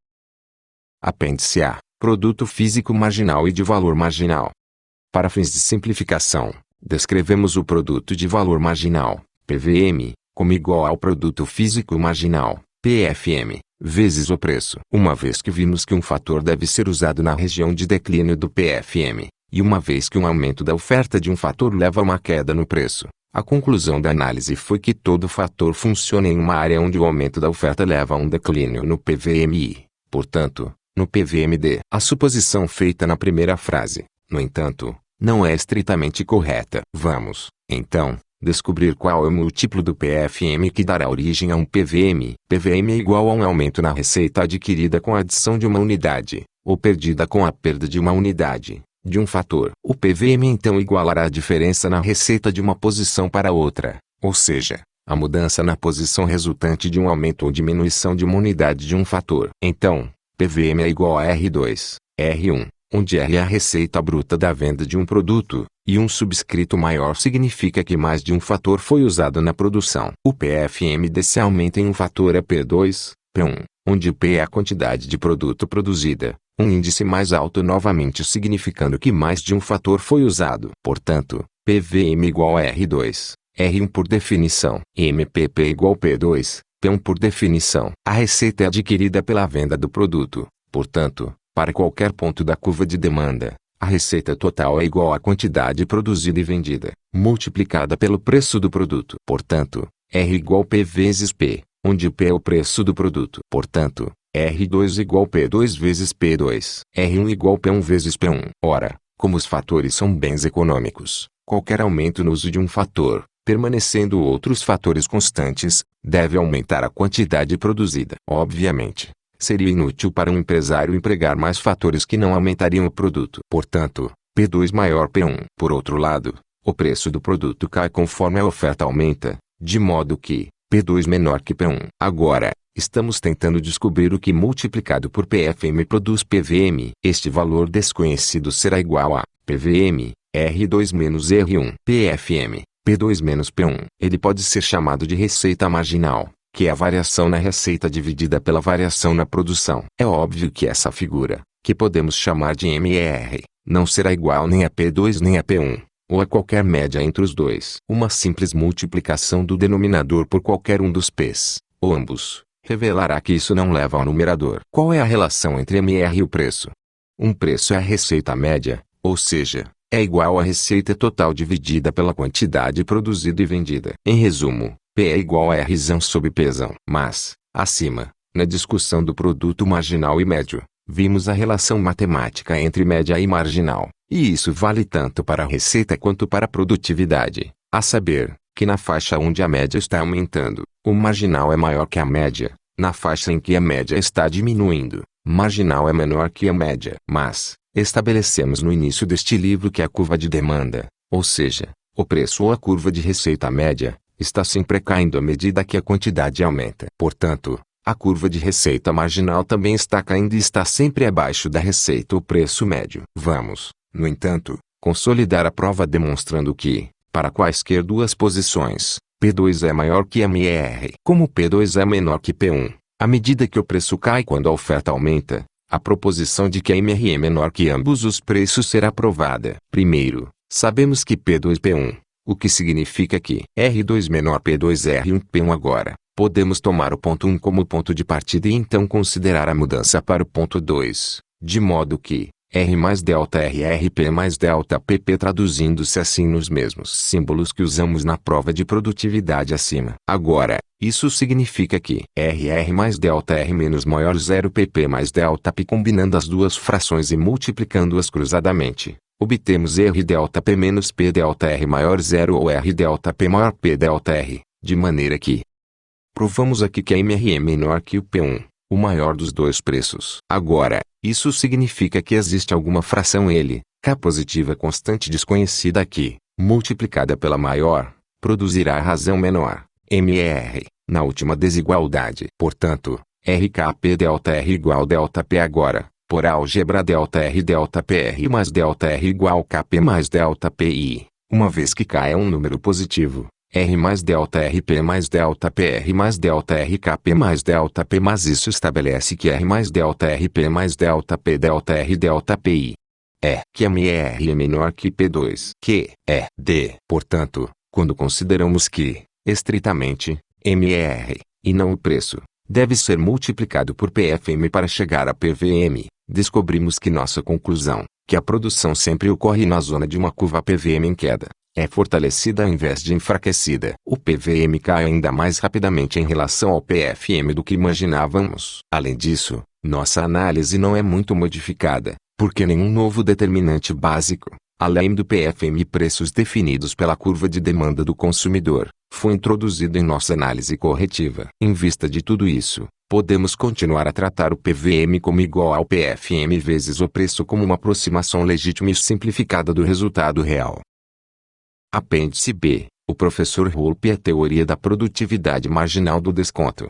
Apêndice A. Produto físico marginal e de valor marginal. Para fins de simplificação, descrevemos o produto de valor marginal, PVM, como igual ao produto físico marginal, PFM, vezes o preço. Uma vez que vimos que um fator deve ser usado na região de declínio do PFM, e uma vez que um aumento da oferta de um fator leva a uma queda no preço, a conclusão da análise foi que todo fator funciona em uma área onde o aumento da oferta leva a um declínio no PVMI, portanto, no PVMD. A suposição feita na primeira frase, no entanto, não é estritamente correta. Vamos, então, descobrir qual é o múltiplo do PFM que dará origem a um PVM. PVM é igual a um aumento na receita adquirida com a adição de uma unidade, ou perdida com a perda de uma unidade, de um fator. O PVM então igualará a diferença na receita de uma posição para outra, ou seja, a mudança na posição resultante de um aumento ou diminuição de uma unidade de um fator. Então, PVM é igual a R2, R1, onde R é a receita bruta da venda de um produto, e um subscrito maior significa que mais de um fator foi usado na produção. O PFM desse aumenta em um fator é P2, P1, onde P é a quantidade de produto produzida, um índice mais alto novamente significando que mais de um fator foi usado. Portanto, PVM igual a R2, R1 por definição. MPP igual P2, P1 por definição. A receita é adquirida pela venda do produto. Portanto, para qualquer ponto da curva de demanda, a receita total é igual à quantidade produzida e vendida, multiplicada pelo preço do produto. Portanto, R igual P vezes P, onde P é o preço do produto. Portanto, R2 igual P2 vezes P2. R1 igual P1 vezes P1. Ora, como os fatores são bens econômicos, qualquer aumento no uso de um fator, permanecendo outros fatores constantes, deve aumentar a quantidade produzida. Obviamente, seria inútil para um empresário empregar mais fatores que não aumentariam o produto. Portanto, P2 maior P1. Por outro lado, o preço do produto cai conforme a oferta aumenta, de modo que P2 menor que P1. Agora, estamos tentando descobrir o que multiplicado por PFM produz PVM. Este valor desconhecido será igual a PVM, R2 menos R1, PFM, P2 menos P1. Ele pode ser chamado de receita marginal, que é a variação na receita dividida pela variação na produção. É óbvio que essa figura, que podemos chamar de MR, não será igual nem a P2 nem a P1, ou a qualquer média entre os dois. Uma simples multiplicação do denominador por qualquer um dos P's, ou ambos, revelará que isso não leva ao numerador. Qual é a relação entre MR e o preço? Um preço é a receita média, ou seja, é igual à receita total dividida pela quantidade produzida e vendida. Em resumo, P é igual a R sobre P. Mas, acima, na discussão do produto marginal e médio, vimos a relação matemática entre média e marginal, e isso vale tanto para a receita quanto para a produtividade, a saber, que na faixa onde a média está aumentando, o marginal é maior que a média, na faixa em que a média está diminuindo, marginal é menor que a média. Mas, estabelecemos no início deste livro que a curva de demanda, ou seja, o preço ou a curva de receita média, está sempre caindo à medida que a quantidade aumenta. Portanto, a curva de receita marginal também está caindo e está sempre abaixo da receita ou preço médio. Vamos, no entanto, consolidar a prova demonstrando que, para quaisquer duas posições, P2 é maior que MR. Como P2 é menor que P1, à medida que o preço cai quando a oferta aumenta, a proposição de que a MR é menor que ambos os preços será provada. Primeiro, sabemos que P2 P1, o que significa que R2 menor P2 R1 P1 agora. Podemos tomar o ponto 1 como ponto de partida e então considerar a mudança para o ponto 2, de modo que R mais delta RRP mais delta PP traduzindo-se assim nos mesmos símbolos que usamos na prova de produtividade acima. Agora, isso significa que RR mais delta R menos maior 0 PP mais delta P combinando as duas frações e multiplicando-as cruzadamente, obtemos R delta P menos P delta R maior 0 ou R delta P maior P delta R, de maneira que provamos aqui que a MR é menor que o P1, o maior dos dois preços. Agora, isso significa que existe alguma fração L, K positiva constante desconhecida que, multiplicada pela maior, produzirá a razão menor, MR, na última desigualdade. Portanto, RKP delta R igual delta P agora, por álgebra delta R delta PR mais delta R igual KP mais delta PI, uma vez que K é um número positivo. R mais delta RP mais delta PR mais delta RKP mais delta P, mas isso estabelece que R mais delta RP mais delta P delta R delta PI é que MR é menor que P2, que é D. Portanto, quando consideramos que Estritamente, MR, e não o preço, deve ser multiplicado por PFM para chegar a PVM. Descobrimos que nossa conclusão, que a produção sempre ocorre na zona de uma curva PVM em queda, é fortalecida ao invés de enfraquecida. O PVM cai ainda mais rapidamente em relação ao PFM do que imaginávamos. Além disso, nossa análise não é muito modificada, porque nenhum novo determinante básico, além do PFM e preços definidos pela curva de demanda do consumidor, foi introduzido em nossa análise corretiva. Em vista de tudo isso, podemos continuar a tratar o PVM como igual ao PFM vezes o preço como uma aproximação legítima e simplificada do resultado real. Apêndice B. O professor Holp e a teoria da produtividade marginal do desconto.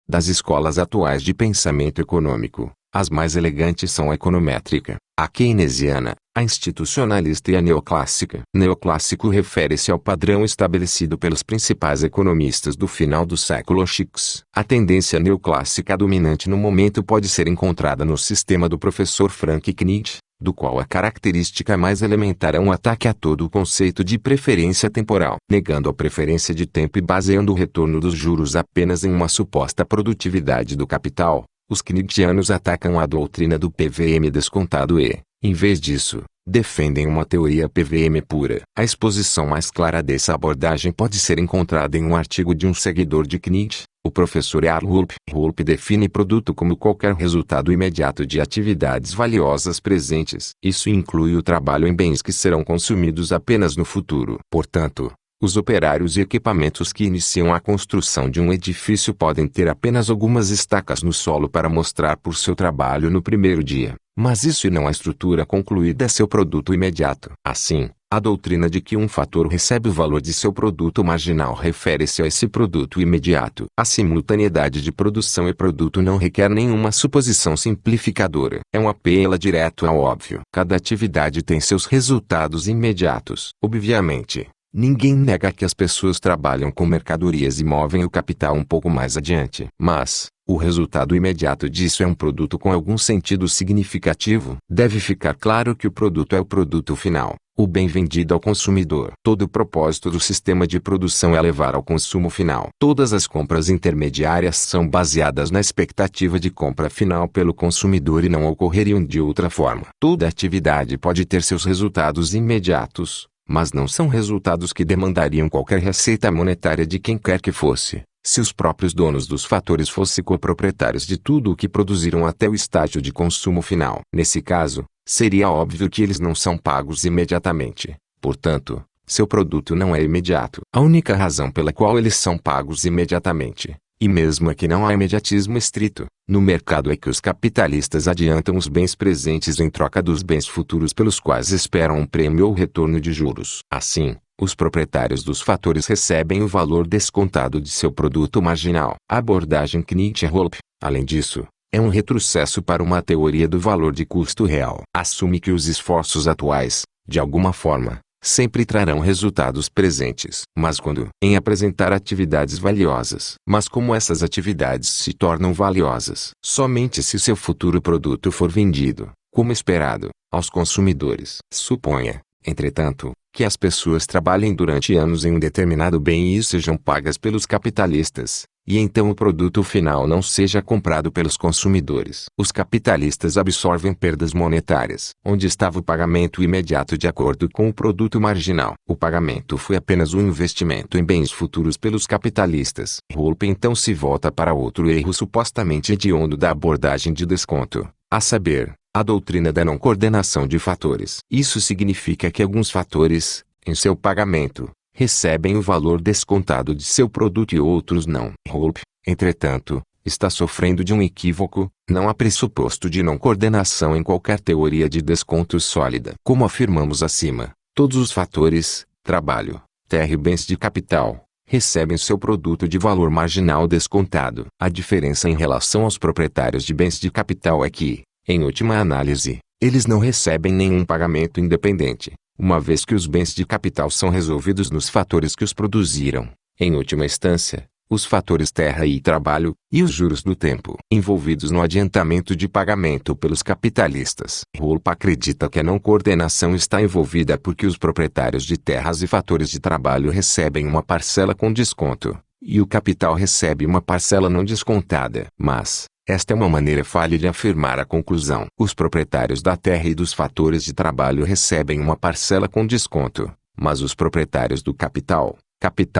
Das escolas atuais de pensamento econômico, as mais elegantes são a econométrica, a keynesiana, a institucionalista e a neoclássica. Neoclássico refere-se ao padrão estabelecido pelos principais economistas do final do século X. A tendência neoclássica dominante no momento pode ser encontrada no sistema do professor Frank Knight, do qual a característica mais elementar é um ataque a todo o conceito de preferência temporal, negando a preferência de tempo e baseando o retorno dos juros apenas em uma suposta produtividade do capital. Os Knightianos atacam a doutrina do PVM descontado e, em vez disso, defendem uma teoria PVM pura. A exposição mais clara dessa abordagem pode ser encontrada em um artigo de um seguidor de Knight, o professor Arl Holp. Holp define produto como qualquer resultado imediato de atividades valiosas presentes. Isso inclui o trabalho em bens que serão consumidos apenas no futuro. Portanto, os operários e equipamentos que iniciam a construção de um edifício podem ter apenas algumas estacas no solo para mostrar por seu trabalho no primeiro dia, mas isso e não a estrutura concluída é seu produto imediato. Assim, a doutrina de que um fator recebe o valor de seu produto marginal refere-se a esse produto imediato. A simultaneidade de produção e produto não requer nenhuma suposição simplificadora. É um apelo direto ao óbvio. Cada atividade tem seus resultados imediatos. Obviamente, ninguém nega que as pessoas trabalham com mercadorias e movem o capital um pouco mais adiante. Mas, o resultado imediato disso é um produto com algum sentido significativo. Deve ficar claro que o produto é o produto final, o bem vendido ao consumidor. Todo o propósito do sistema de produção é levar ao consumo final. Todas as compras intermediárias são baseadas na expectativa de compra final pelo consumidor e não ocorreriam de outra forma. Toda atividade pode ter seus resultados imediatos, mas não são resultados que demandariam qualquer receita monetária de quem quer que fosse, se os próprios donos dos fatores fossem coproprietários de tudo o que produziram até o estágio de consumo final. Nesse caso, seria óbvio que eles não são pagos imediatamente, portanto, seu produto não é imediato. A única razão pela qual eles são pagos imediatamente, e mesmo que não há imediatismo estrito, no mercado é que os capitalistas adiantam os bens presentes em troca dos bens futuros pelos quais esperam um prêmio ou retorno de juros. Assim, os proprietários dos fatores recebem o valor descontado de seu produto marginal. A abordagem Knight-Holp, além disso, é um retrocesso para uma teoria do valor de custo real. Assume que os esforços atuais, de alguma forma, sempre trarão resultados presentes. Mas quando, em apresentar atividades valiosas. Mas como essas atividades se tornam valiosas? Somente se seu futuro produto for vendido, como esperado, aos consumidores. Suponha, entretanto, que as pessoas trabalhem durante anos em um determinado bem e sejam pagas pelos capitalistas, e então o produto final não seja comprado pelos consumidores. Os capitalistas absorvem perdas monetárias. Onde estava o pagamento imediato de acordo com o produto marginal? O pagamento foi apenas um investimento em bens futuros pelos capitalistas. Holp então se volta para outro erro supostamente hediondo da abordagem de desconto, a saber, a doutrina da não coordenação de fatores. Isso significa que alguns fatores, em seu pagamento, recebem o valor descontado de seu produto e outros não. Holp, entretanto, está sofrendo de um equívoco. Não há pressuposto de não coordenação em qualquer teoria de desconto sólida. Como afirmamos acima, todos os fatores, trabalho, terra e bens de capital, recebem seu produto de valor marginal descontado. A diferença em relação aos proprietários de bens de capital é que, em última análise, eles não recebem nenhum pagamento independente, uma vez que os bens de capital são resolvidos nos fatores que os produziram. Em última instância, os fatores terra e trabalho, e os juros do tempo envolvidos no adiantamento de pagamento pelos capitalistas. Rolp acredita que a não coordenação está envolvida porque os proprietários de terras e fatores de trabalho recebem uma parcela com desconto, e o capital recebe uma parcela não descontada. Mas, esta é uma maneira falha de afirmar a conclusão. Os proprietários da terra e dos fatores de trabalho recebem uma parcela com desconto, mas os proprietários do capital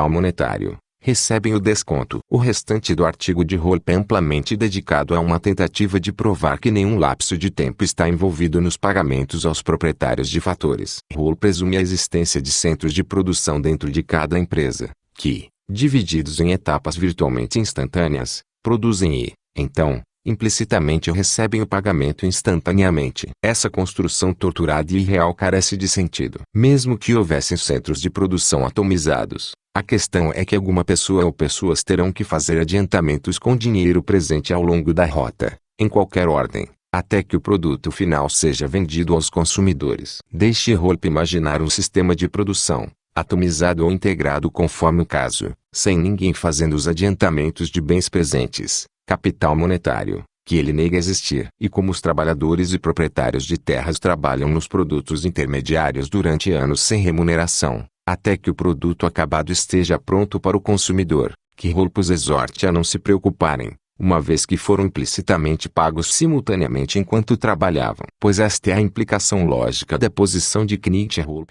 monetário, recebem o desconto. O restante do artigo de Rolp é amplamente dedicado a uma tentativa de provar que nenhum lapso de tempo está envolvido nos pagamentos aos proprietários de fatores. Rolp presume a existência de centros de produção dentro de cada empresa, que, divididos em etapas virtualmente instantâneas, produzem e, então, implicitamente recebem o pagamento instantaneamente. Essa construção torturada e irreal carece de sentido. Mesmo que houvessem centros de produção atomizados, a questão é que alguma pessoa ou pessoas terão que fazer adiantamentos com dinheiro presente ao longo da rota, em qualquer ordem, até que o produto final seja vendido aos consumidores. Deixe Rolp imaginar um sistema de produção, atomizado ou integrado conforme o caso, sem ninguém fazendo os adiantamentos de bens presentes, capital monetário, que ele nega existir. E como os trabalhadores e proprietários de terras trabalham nos produtos intermediários durante anos sem remuneração, até que o produto acabado esteja pronto para o consumidor, que Rolp os exorte a não se preocuparem, uma vez que foram implicitamente pagos simultaneamente enquanto trabalhavam. Pois esta é a implicação lógica da posição de Knut Rolp.